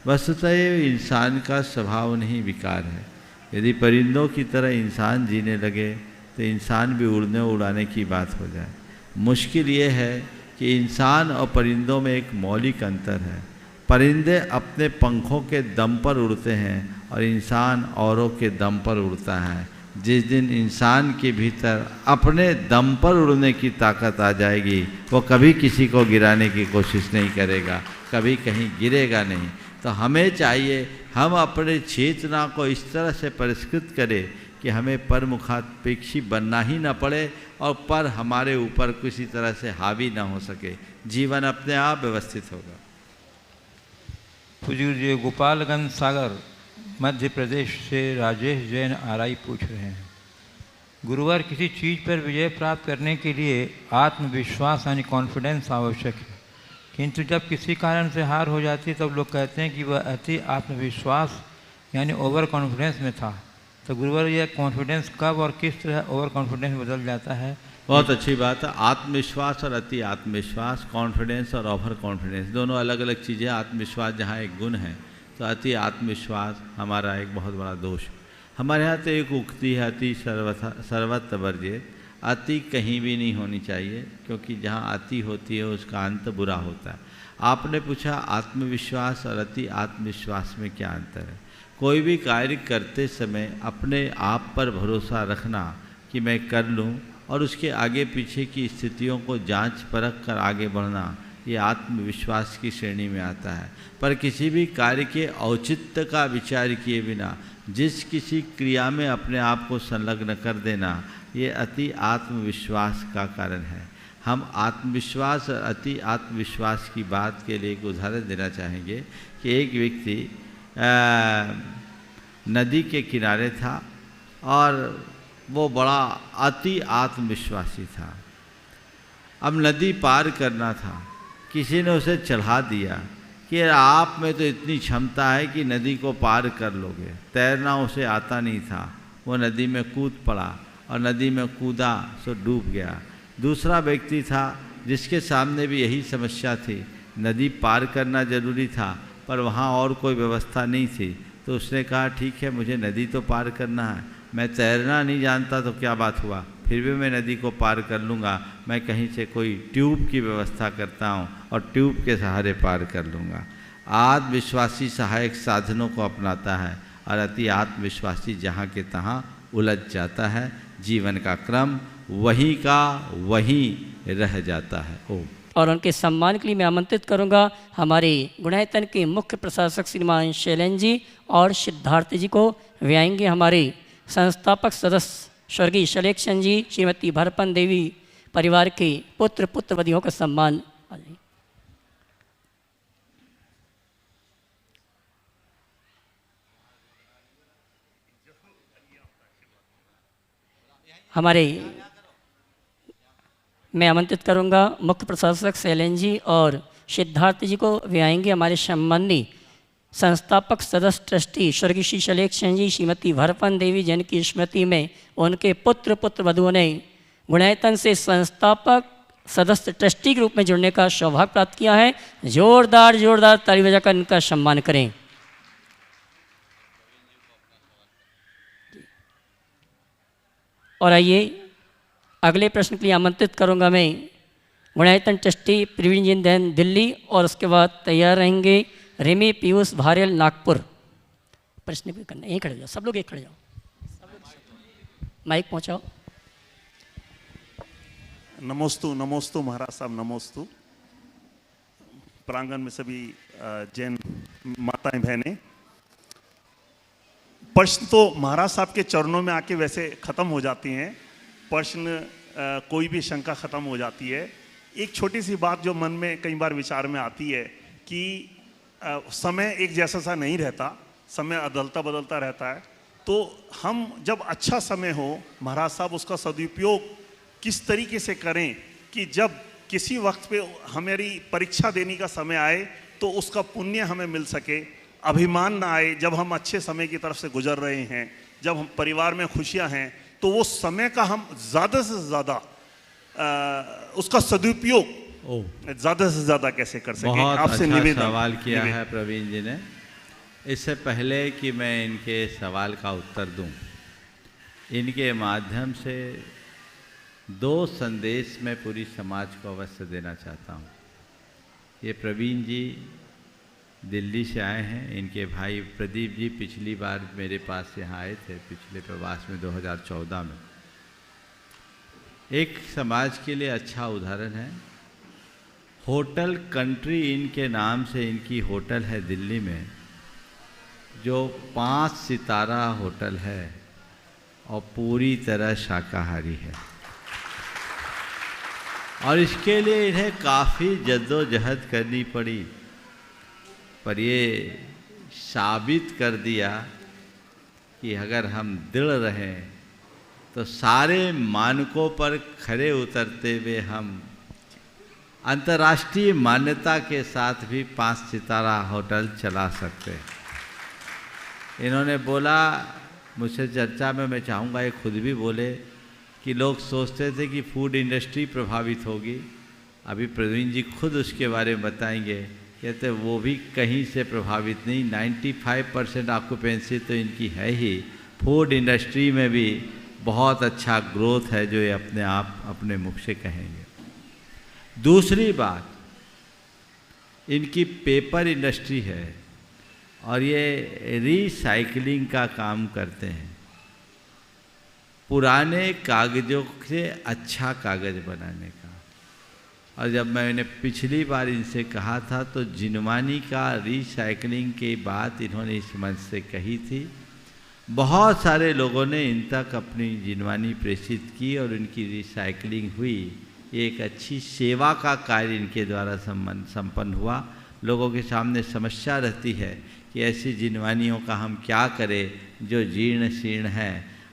वस्तुतः ये इंसान का स्वभाव नहीं, विकार है। यदि परिंदों की तरह इंसान जीने लगे तो इंसान भी उड़ने उड़ाने की बात हो जाए। मुश्किल ये है कि इंसान और परिंदों में एक मौलिक अंतर है। परिंदे अपने पंखों के दम पर उड़ते हैं और इंसान औरों के दम पर उड़ता है। जिस दिन इंसान के भीतर अपने दम पर उड़ने की ताकत आ जाएगी, वो कभी किसी को गिराने की कोशिश नहीं करेगा, कभी कहीं गिरेगा नहीं। तो हमें चाहिए हम अपने चेतना को इस तरह से परिष्कृत करें कि हमें परमुखापेक्षी बनना ही न पड़े और पर हमारे ऊपर किसी तरह से हावी ना हो सके। जीवन अपने आप व्यवस्थित होगा। हुजूर जी, गोपालगंज सागर मध्य प्रदेश से राजेश जैन आरआई पूछ रहे हैं गुरुवर, किसी चीज़ पर विजय प्राप्त करने के लिए आत्मविश्वास यानी कॉन्फिडेंस आवश्यक है, किंतु जब किसी कारण से हार हो जाती है तब लोग कहते हैं कि वह अति आत्मविश्वास यानी ओवर कॉन्फिडेंस में था। तो गुरुवर, यह कॉन्फिडेंस कब और किस तरह ओवर कॉन्फिडेंस बदल जाता है? बहुत अच्छी बात है। आत्मविश्वास और अति आत्मविश्वास, कॉन्फिडेंस और ओवर कॉन्फिडेंस दोनों अलग अलग चीज़ें। आत्मविश्वास जहाँ एक गुण है तो अति आत्मविश्वास हमारा एक बहुत बड़ा दोष है। हमारे यहाँ तो एक उक्ति है, अति सर्वत्र वर्जित। अति कहीं भी नहीं होनी चाहिए, क्योंकि जहाँ अति होती है उसका अंत बुरा होता है। आपने पूछा आत्मविश्वास और अति आत्मविश्वास में क्या अंतर है। कोई भी कार्य करते समय अपने आप पर भरोसा रखना कि मैं कर लूँ, और उसके आगे पीछे की स्थितियों को जांच परख कर आगे बढ़ना, ये आत्मविश्वास की श्रेणी में आता है। पर किसी भी कार्य के औचित्य का विचार किए बिना जिस किसी क्रिया में अपने आप को संलग्न कर देना, ये अति आत्मविश्वास का कारण है। हम आत्मविश्वास और अति आत्मविश्वास की बात के लिए एक उदाहरण देना चाहेंगे कि एक व्यक्ति नदी के किनारे था और वो बड़ा अति आत्मविश्वासी था। अब नदी पार करना था, किसी ने उसे चढ़ा दिया कि आप में तो इतनी क्षमता है कि नदी को पार कर लोगे। तैरना उसे आता नहीं था, वो नदी में कूद पड़ा और नदी में कूदा तो डूब गया। दूसरा व्यक्ति था जिसके सामने भी यही समस्या थी, नदी पार करना जरूरी था पर वहाँ और कोई व्यवस्था नहीं थी, तो उसने कहा ठीक है मुझे नदी तो पार करना है, मैं तैरना नहीं जानता तो क्या बात हुआ, फिर भी मैं नदी को पार कर लूँगा, मैं कहीं से कोई ट्यूब की व्यवस्था करता हूँ और ट्यूब के सहारे पार कर लूँगा। आत्मविश्वासी सहायक साधनों को अपनाता है और अति आत्मविश्वासी जहाँ के तहाँ उलझ जाता है, जीवन का क्रम वहीं का वहीं रह जाता है। ओम। और उनके सम्मान के लिए मैं आमंत्रित करूंगा हमारे गुणायतन के मुख्य प्रशासक श्रीमान शैलेंद्र जी और सिद्धार्थ जी को। वे आएंगे हमारे संस्थापक सदस्य स्वर्गीय शलेक्षण जी, श्रीमती भरपन देवी परिवार के पुत्र पुत्रवधियों का सम्मान। मैं आमंत्रित करूंगा मुख्य प्रशासक शैलेंद्र जी और सिद्धार्थ जी को। वे आएंगे हमारे सम्माननीय संस्थापक सदस्य ट्रस्टी स्वर्गीय श्री शलेक्षण जी, श्रीमती भरपन देवी जिनकी स्मृति में उनके पुत्र पुत्रवधुओं ने गुणायतन से संस्थापक सदस्य ट्रस्टी के रूप में जुड़ने का सौभाग्य प्राप्त किया है। जोरदार ताली बजाकर इनका सम्मान करें। और आइए अगले प्रश्न के लिए आमंत्रित करूंगा मैं गुणायतन ट्रस्टी प्रवीण जी दैन दिल्ली, और उसके बाद तैयार रहेंगे रेमी पीयूष भारेल नागपुर। प्रश्न भी करना, यहीं खड़े जाओ, सब लोग एक खड़े जाओ, माइक पहुंचाओ। नमोस्तु महाराज साहब, नमोस्तु। प्रांगण में सभी जैन माताएं बहनें, प्रश्न तो महाराज साहब के चरणों में आके वैसे ख़त्म हो जाती हैं, प्रश्न कोई भी शंका ख़त्म हो जाती है। एक छोटी सी बात जो मन में कई बार विचार में आती है कि समय एक जैसा सा नहीं रहता, समय अदलता बदलता रहता है। तो हम जब अच्छा समय हो महाराज साहब उसका सदुपयोग किस तरीके से करें कि जब किसी वक्त पे हमारी परीक्षा देने का समय आए तो उसका पुण्य हमें मिल सके, अभिमान ना आए। जब हम अच्छे समय की तरफ से गुजर रहे हैं, जब हम परिवार में खुशियां हैं, तो वो समय का हम ज़्यादा से ज़्यादा उसका सदुपयोग ज़्यादा से ज़्यादा कैसे कर सकें। बहुत आपसे अच्छा निवेदन सवाल किया है प्रवीण जी ने। इससे पहले कि मैं इनके सवाल का उत्तर दूं, इनके माध्यम से दो संदेश मैं पूरी समाज को अवश्य देना चाहता हूं। ये प्रवीण जी दिल्ली से आए हैं, इनके भाई प्रदीप जी पिछली बार मेरे पास यहाँ आए थे, पिछले प्रवास में 2014 में। एक समाज के लिए अच्छा उदाहरण है। होटल कंट्री इनके नाम से इनकी होटल है दिल्ली में, जो 5 सितारा होटल है और पूरी तरह शाकाहारी है। और इसके लिए इन्हें काफ़ी जद्दोजहद करनी पड़ी, पर ये साबित कर दिया कि अगर हम दृढ़ रहें तो सारे मानकों पर खरे उतरते हुए हम अंतर्राष्ट्रीय मान्यता के साथ भी 5 सितारा होटल चला सकते हैं। इन्होंने बोला मुझसे चर्चा में, मैं चाहूँगा ये खुद भी बोले कि लोग सोचते थे कि फूड इंडस्ट्री प्रभावित होगी। अभी प्रवीण जी खुद उसके बारे में बताएंगे। कहते वो भी कहीं से प्रभावित नहीं, 95% ऑक्यूपेंसी तो इनकी है ही। फूड इंडस्ट्री में भी बहुत अच्छा ग्रोथ है, जो ये अपने आप अपने मुख से कहेंगे। दूसरी बात, इनकी पेपर इंडस्ट्री है और ये रिसाइकलिंग का काम करते हैं। पुराने कागज़ों से अच्छा कागज़ बनाने का। और जब मैंने पिछली बार इनसे कहा था तो जिनवानी का रिसाइकलिंग की बात इन्होंने इस मंच से कही थी। बहुत सारे लोगों ने इन तक अपनी जिनवानी प्रेषित की और उनकी रिसाइकलिंग हुई। एक अच्छी सेवा का कार्य इनके द्वारा संपन्न हुआ। लोगों के सामने समस्या रहती है कि ऐसी जिनवानियों का हम क्या करें जो जीर्ण शीर्ण है।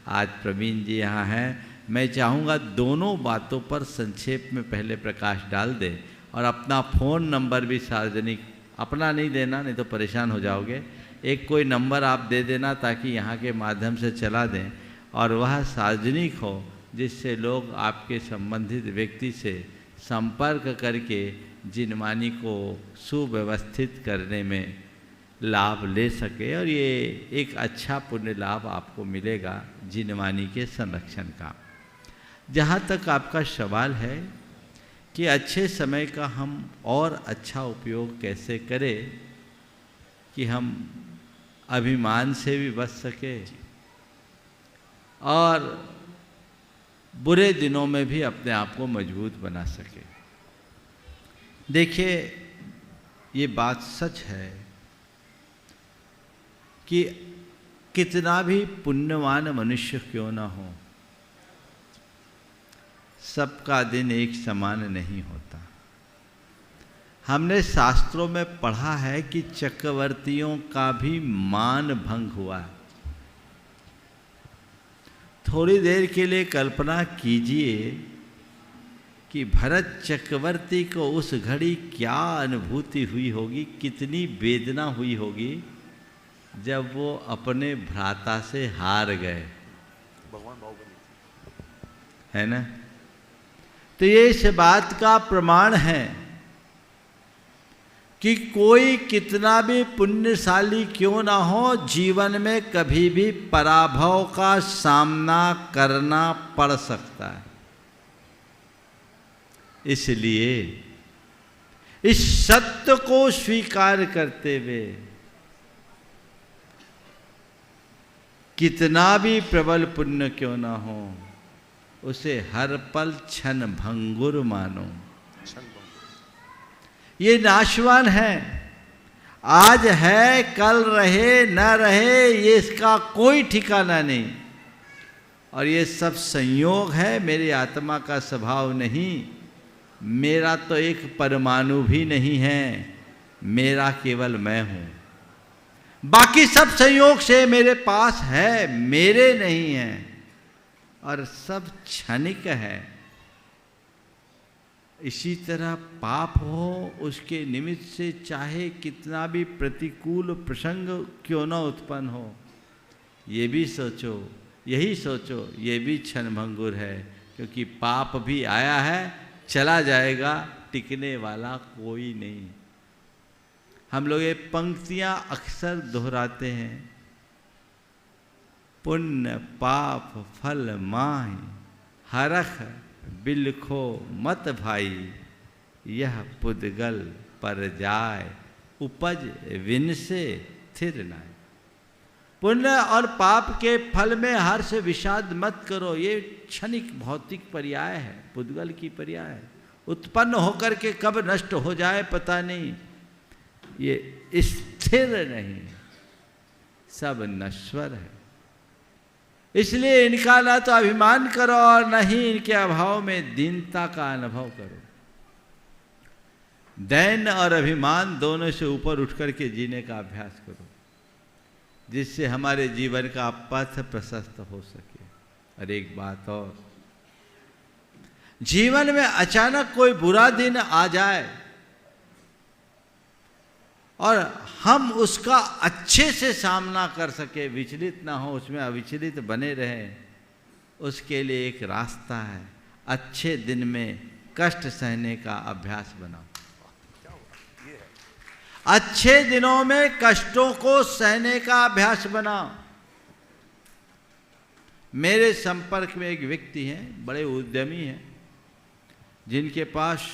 आज प्रवीण जी यहाँ हैं। मैं चाहूँगा दोनों बातों पर संक्षेप में पहले प्रकाश डाल दें और अपना फ़ोन नंबर भी सार्वजनिक, अपना नहीं देना, नहीं तो परेशान हो जाओगे। एक कोई नंबर आप दे देना ताकि यहाँ के माध्यम से चला दें और वह सार्वजनिक हो, जिससे लोग आपके संबंधित व्यक्ति से संपर्क करके जिनवानी को सुव्यवस्थित करने में लाभ ले सके और ये एक अच्छा पुण्य लाभ आपको मिलेगा जिनवानी के संरक्षण का। जहाँ तक आपका सवाल है कि अच्छे समय का हम और अच्छा उपयोग कैसे करें कि हम अभिमान से भी बच सके और बुरे दिनों में भी अपने आप को मजबूत बना सके। देखिए, ये बात सच है कि कितना भी पुण्यवान मनुष्य क्यों ना हो, सबका दिन एक समान नहीं होता। हमने शास्त्रों में पढ़ा है कि चक्रवर्तियों का भी मान भंग हुआ। थोड़ी देर के लिए कल्पना कीजिए कि भरत चक्रवर्ती को उस घड़ी क्या अनुभूति हुई होगी, कितनी वेदना हुई होगी जब वो अपने भ्राता से हार गए, है ना। तो ये इस बात का प्रमाण है कि कोई कितना भी पुण्यशाली क्यों ना हो, जीवन में कभी भी पराभव का सामना करना पड़ सकता है। इसलिए इस सत्य को स्वीकार करते हुए कितना भी प्रबल पुण्य क्यों ना हो, उसे हर पल क्षण भंगुर मानो। ये नाशवान है, आज है कल रहे न रहे, ये इसका कोई ठिकाना नहीं। और ये सब संयोग है, मेरी आत्मा का स्वभाव नहीं। मेरा तो एक परमाणु भी नहीं है, मेरा केवल मैं हूँ। बाकी सब संयोग से मेरे पास है, मेरे नहीं है। और सब क्षणिक है। इसी तरह पाप हो, उसके निमित्त से चाहे कितना भी प्रतिकूल प्रसंग क्यों न उत्पन्न हो, ये भी सोचो, यही सोचो, ये भी क्षणभंगुर है। क्योंकि पाप भी आया है, चला जाएगा, टिकने वाला कोई नहीं। हम लोग ये पंक्तियां अक्सर दोहराते हैं, पुण्य पाप फल माहि हरख बिलखो मत भाई, यह पुद्गल पर जाय उपज विन से थिर नाय। पुण्य और पाप के फल में हर्ष विषाद मत करो, ये क्षणिक भौतिक पर्याय है, पुद्गल की पर्याय है। उत्पन्न होकर के कब नष्ट हो जाए पता नहीं, ये स्थिर नहीं, सब नश्वर है। इसलिए इनका ना तो अभिमान करो और न ही इनके अभाव में दीनता का अनुभव करो। दैन्य और अभिमान दोनों से ऊपर उठ करके जीने का अभ्यास करो, जिससे हमारे जीवन का पथ प्रशस्त हो सके। और एक बात और, जीवन में अचानक कोई बुरा दिन आ जाए और हम उसका अच्छे से सामना कर सके, विचलित ना हो, उसमें अविचलित बने रहें, उसके लिए एक रास्ता है। अच्छे दिन में कष्ट सहने का अभ्यास बनाओ। अच्छे दिनों में कष्टों को सहने का अभ्यास बनाओ। मेरे संपर्क में एक व्यक्ति हैं, बड़े उद्यमी हैं, जिनके पास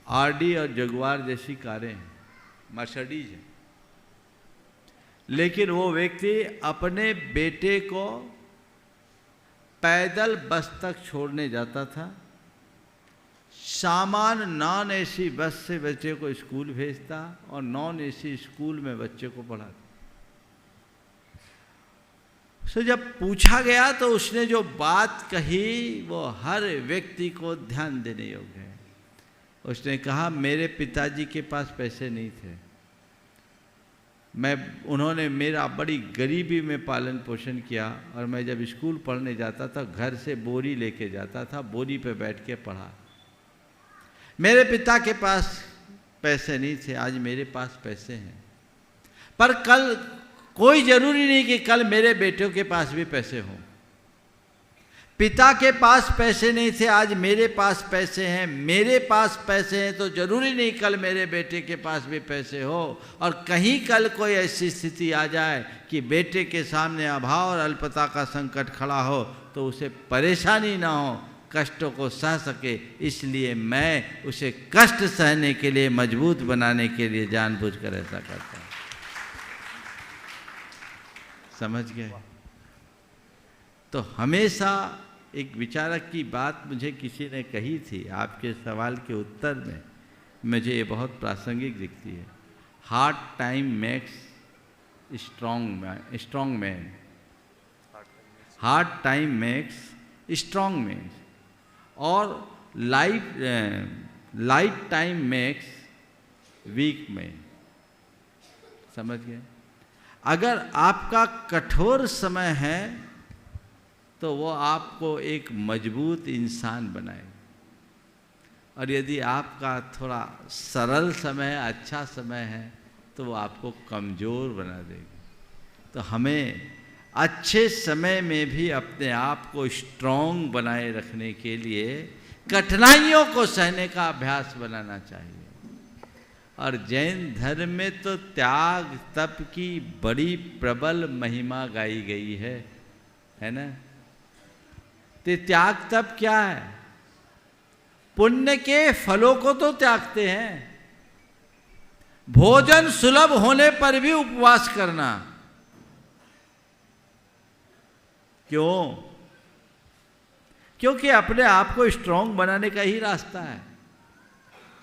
आरडी और जगुआर जैसी कारें हैं, मर्सिडीज हैं, लेकिन वो व्यक्ति अपने बेटे को पैदल बस तक छोड़ने जाता था, सामान नॉन एसी बस से बच्चे को स्कूल भेजता और नॉन एसी स्कूल में बच्चे को पढ़ाता। तो जब पूछा गया तो उसने जो बात कही वो हर व्यक्ति को ध्यान देने योग्य है। उसने कहा, मेरे पिताजी के पास पैसे नहीं थे, उन्होंने मेरा बड़ी गरीबी में पालन पोषण किया, और मैं जब स्कूल पढ़ने जाता था घर से बोरी लेके जाता था, बोरी पे बैठ के पढ़ा। मेरे पिता के पास पैसे नहीं थे, आज मेरे पास पैसे हैं, पर कल कोई जरूरी नहीं कि कल मेरे बेटों के पास भी पैसे हों। पिता के पास पैसे नहीं थे, आज मेरे पास पैसे हैं, मेरे पास पैसे हैं तो जरूरी नहीं कल मेरे बेटे के पास भी पैसे हो। और कहीं कल कोई ऐसी स्थिति आ जाए कि बेटे के सामने अभाव और अल्पता का संकट खड़ा हो तो उसे परेशानी ना हो, कष्टों को सह सके। इसलिए मैं उसे कष्ट सहने के लिए, मजबूत बनाने के लिए जानबूझकर ऐसा करता हूँ। समझ गए? तो हमेशा एक विचारक की बात मुझे किसी ने कही थी, आपके सवाल के उत्तर में मुझे ये बहुत प्रासंगिक दिखती है। Hard time makes strong man, hard time makes strong man, और light time makes weak man. समझ गए? अगर आपका कठोर समय है तो वो आपको एक मजबूत इंसान बनाए, और यदि आपका थोड़ा सरल समय है, अच्छा समय है, तो वो आपको कमज़ोर बना देगी। तो हमें अच्छे समय में भी अपने आप को स्ट्रॉन्ग बनाए रखने के लिए कठिनाइयों को सहने का अभ्यास बनाना चाहिए। और जैन धर्म में तो त्याग तप की बड़ी प्रबल महिमा गाई गई है ना? तो त्याग तप क्या है? पुण्य के फलों को तो त्यागते हैं, भोजन सुलभ होने पर भी उपवास करना। क्यों? क्योंकि अपने आप को स्ट्रांग बनाने का ही रास्ता है।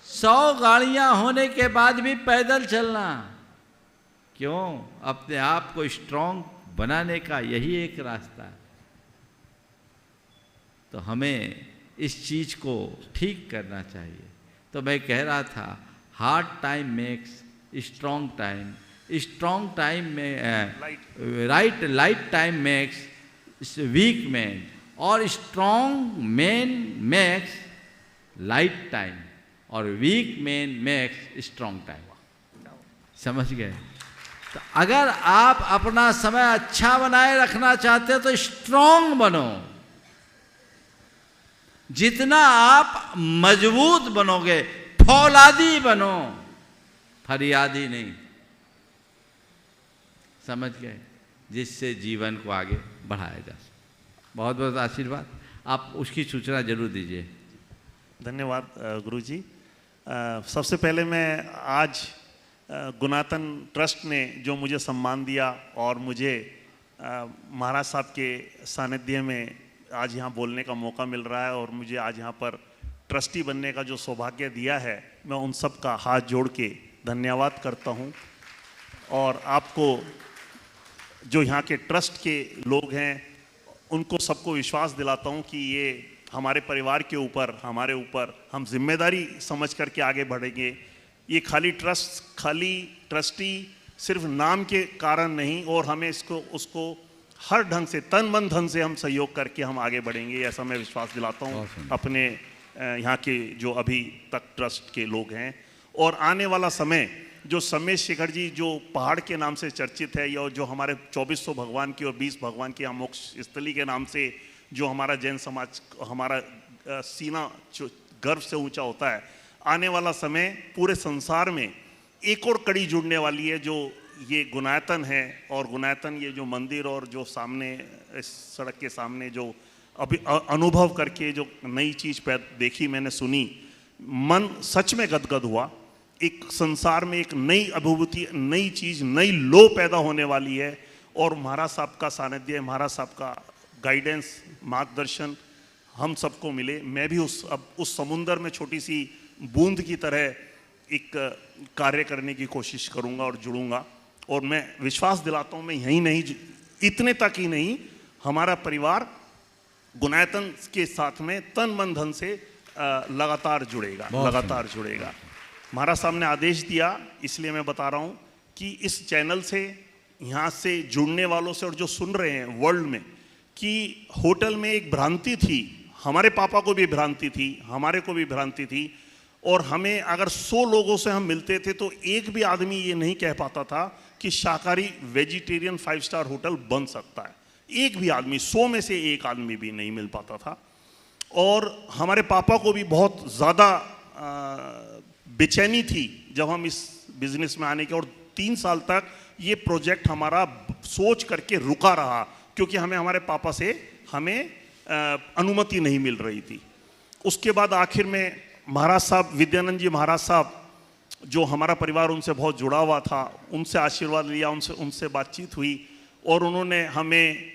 100 गाड़ियां होने के बाद भी पैदल चलना। क्यों? अपने आप को स्ट्रांग बनाने का यही एक रास्ता है। तो हमें इस चीज को ठीक करना चाहिए। तो मैं कह रहा था, hard time makes strong time, strong time में light time makes weak man, और strong man makes light time, और weak man makes strong time. समझ गए? तो अगर आप अपना समय अच्छा बनाए रखना चाहते हो तो स्ट्रांग बनो। जितना आप मजबूत बनोगे, फौलादी बनो, फरियादी नहीं। समझ गए? जिससे जीवन को आगे बढ़ाया जा सके। बहुत बहुत आशीर्वाद। आप उसकी सूचना जरूर दीजिए। धन्यवाद गुरुजी। सबसे पहले मैं आज गुणातन ट्रस्ट ने जो मुझे सम्मान दिया और मुझे महाराज साहब के सानिध्य में आज यहाँ बोलने का मौका मिल रहा है, और मुझे आज यहाँ पर ट्रस्टी बनने का जो सौभाग्य दिया है, मैं उन सब का हाथ जोड़ के धन्यवाद करता हूँ। और आपको जो यहाँ के ट्रस्ट के लोग हैं उनको सबको विश्वास दिलाता हूँ कि ये हमारे परिवार के ऊपर, हमारे ऊपर हम जिम्मेदारी समझ करके आगे बढ़ेंगे। ये खाली ट्रस्टी सिर्फ नाम के कारण नहीं, और हमें उसको हर ढंग से तन मन धन से हम सहयोग करके हम आगे बढ़ेंगे, ऐसा मैं विश्वास दिलाता हूँ अपने यहाँ के जो अभी तक ट्रस्ट के लोग हैं। और आने वाला समय जो समेश शेखर जी जो पहाड़ के नाम से चर्चित है, या जो हमारे 2400 भगवान की और 20 भगवान की मोक्ष स्थली के नाम से जो हमारा जैन समाज, हमारा सीना गर्व से ऊंचा होता है, आने वाला समय पूरे संसार में एक और कड़ी जुड़ने वाली है, जो ये गुनायतन है। और गुनायतन ये जो मंदिर और जो सामने इस सड़क के सामने जो अभी अनुभव करके जो नई चीज़ देखी, मैंने सुनी, मन सच में गदगद हुआ। एक संसार में एक नई अनुभूति, नई चीज़, नई लो पैदा होने वाली है। और महाराज साहब का सानिध्य, महाराज साहब का गाइडेंस, मार्गदर्शन हम सबको मिले। मैं भी उस समुंदर में छोटी सी बूंद की तरह एक कार्य करने की कोशिश करूंगा और जुड़ूंगा। और मैं विश्वास दिलाता हूं, मैं यहीं नहीं, इतने तक ही नहीं, हमारा परिवार गुनायतन के साथ में तन मन धन से लगातार जुड़ेगा, लगातार जुड़ेगा। महाराज साहब ने आदेश दिया, इसलिए मैं बता रहा हूं कि इस चैनल से, यहाँ से जुड़ने वालों से और जो सुन रहे हैं वर्ल्ड में, कि होटल में एक भ्रांति थी, हमारे पापा को भी भ्रांति थी, हमारे को भी भ्रांति थी। और हमें अगर 100 लोगों से हम मिलते थे तो एक भी आदमी ये नहीं कह पाता था कि शाकाहारी वेजिटेरियन 5 स्टार होटल बन सकता है। एक भी आदमी, 100 में से एक आदमी भी नहीं मिल पाता था। और हमारे पापा को भी बहुत ज़्यादा बेचैनी थी जब हम इस बिजनेस में आने के, और 3 साल तक ये प्रोजेक्ट हमारा सोच करके रुका रहा, क्योंकि हमें हमारे पापा से हमें अनुमति नहीं मिल रही थी। उसके बाद आखिर में महाराज साहब, विद्यानंद जी महाराज साहब, जो हमारा परिवार उनसे बहुत जुड़ा हुआ था, उनसे आशीर्वाद लिया, उनसे बातचीत हुई, और उन्होंने हमें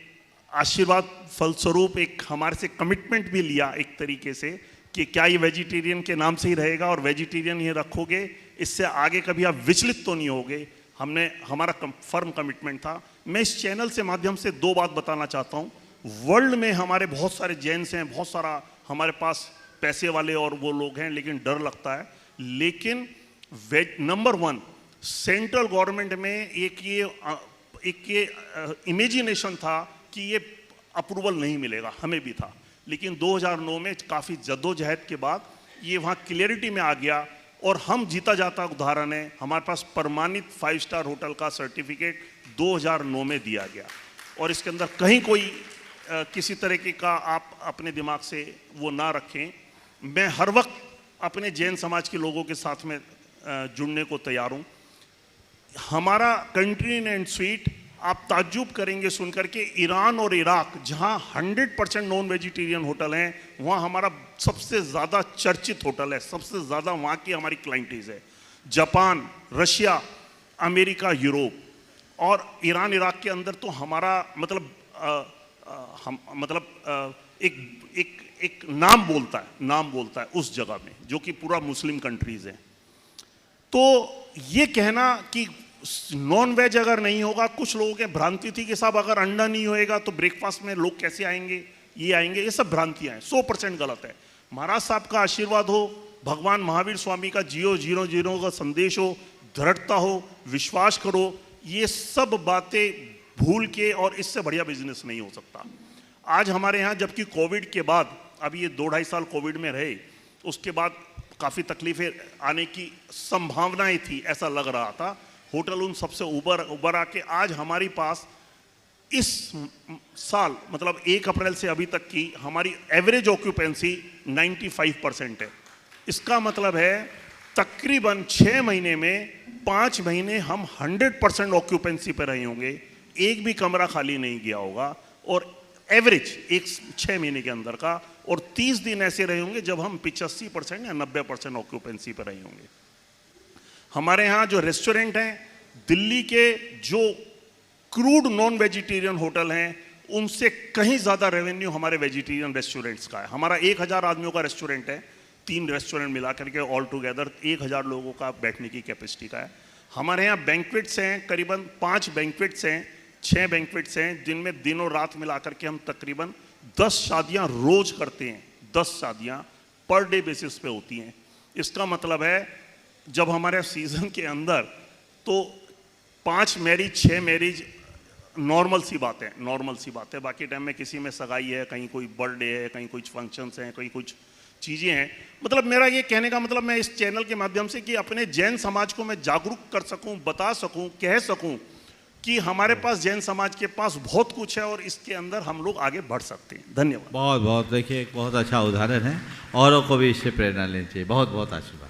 आशीर्वाद फलस्वरूप एक हमारे से कमिटमेंट भी लिया एक तरीके से, कि क्या ये वेजिटेरियन के नाम से ही रहेगा और वेजिटेरियन ही रखोगे, इससे आगे कभी आप विचलित तो नहीं होगे। हमारा फर्म कमिटमेंट था। मैं इस चैनल से माध्यम से 2 बात बताना चाहता हूँ। वर्ल्ड में हमारे बहुत सारे जैन्स हैं, बहुत सारा हमारे पास पैसे वाले और वो लोग हैं, लेकिन डर लगता है। लेकिन नंबर 1 सेंट्रल गवर्नमेंट में एक ये इमेजिनेशन था कि ये अप्रूवल नहीं मिलेगा, हमें भी था। लेकिन 2009 में काफ़ी जद्दोजहद के बाद ये वहाँ क्लियरिटी में आ गया, और हम जीता जाता उदाहरण है, हमारे पास प्रमाणित 5 स्टार होटल का सर्टिफिकेट 2009 में दिया गया। और इसके अंदर कहीं कोई किसी तरीके का आप अपने दिमाग से वो ना रखें। मैं हर वक्त अपने जैन समाज के लोगों के साथ में जुड़ने को तैयार हूँ। हमारा कंट्री एंड स्वीट, आप ताज्जुब करेंगे सुनकर के, ईरान और इराक जहाँ 100% नॉन वेजिटेरियन होटल हैं, वहाँ हमारा सबसे ज़्यादा चर्चित होटल है, सबसे ज़्यादा वहाँ की हमारी क्लाइंटेज है। जापान, रशिया, अमेरिका, यूरोप और ईरान इराक के अंदर तो हमारा एक नाम बोलता है उस जगह में, जो कि पूरा मुस्लिम कंट्रीज है। तो ये कहना कि नॉन वेज अगर नहीं होगा, कुछ लोगों के भ्रांति थी कि साहब अगर अंडा नहीं होएगा तो ब्रेकफास्ट में लोग कैसे आएंगे, ये आएंगे, ये सब भ्रांतियां हैं, 100% गलत है। महाराज साहब का आशीर्वाद हो, भगवान महावीर स्वामी का जियो 0-0 का संदेश हो, दृढ़ता हो, विश्वास करो, ये सब बातें भूल के, और इससे बढ़िया बिजनेस नहीं हो सकता। आज हमारे यहाँ, जबकि कोविड के बाद, अभी ये 2-2.5 साल कोविड में रहे, उसके बाद काफ़ी तकलीफें आने की संभावनाएं थी, ऐसा लग रहा था। होटल उन सबसे उबर आके आज हमारी पास इस साल, मतलब 1 अप्रैल से अभी तक की हमारी एवरेज ऑक्यूपेंसी 95% है। इसका मतलब है तकरीबन 6 महीने में 5 महीने हम 100% ऑक्यूपेंसी पर रहे होंगे, एक भी कमरा खाली नहीं गया होगा, और एवरेज 6 महीने के अंदर का, और 30 दिन ऐसे रहे होंगे जब हम 85% या 90% ऑक्यूपेंसी पर रहे होंगे। हमारे यहाँ जो रेस्टोरेंट हैं, दिल्ली के जो क्रूड नॉन वेजिटेरियन होटल हैं, उनसे कहीं ज़्यादा रेवेन्यू हमारे वेजिटेरियन रेस्टोरेंट्स का है। हमारा 1000 आदमियों का रेस्टोरेंट है, 3 रेस्टोरेंट मिला करके ऑल टुगेदर 1000 लोगों का बैठने की कैपेसिटी का है। हमारे यहाँ बैंक्वेट्स हैं, करीबन 5 बैंक्वेट्स हैं, 6 बैंक्वेट्स हैं, जिनमें दिनों रात मिला करके हम तकरीबन 10 शादियाँ रोज करते हैं। 10 शादियाँ पर डे बेसिस पे होती हैं। इसका मतलब है जब हमारे सीज़न के अंदर तो 5 मैरिज 6 मैरिज नॉर्मल सी बात है। बाकी टाइम में किसी में सगाई है, कहीं कोई बर्थडे है, कहीं कुछ फंक्शंस हैं, कहीं कुछ चीज़ें हैं। मतलब मेरा ये कहने का मतलब, मैं इस चैनल के माध्यम से कि अपने जैन समाज को मैं जागरूक कर सकूं, बता सकूं, कह सकूं कि हमारे पास जैन समाज के पास बहुत कुछ है और इसके अंदर हम लोग आगे बढ़ सकते हैं। धन्यवाद। बहुत बहुत, देखिए एक बहुत अच्छा उदाहरण है, औरों को भी इससे प्रेरणा लेनी चाहिए। बहुत बहुत आशीर्वाद।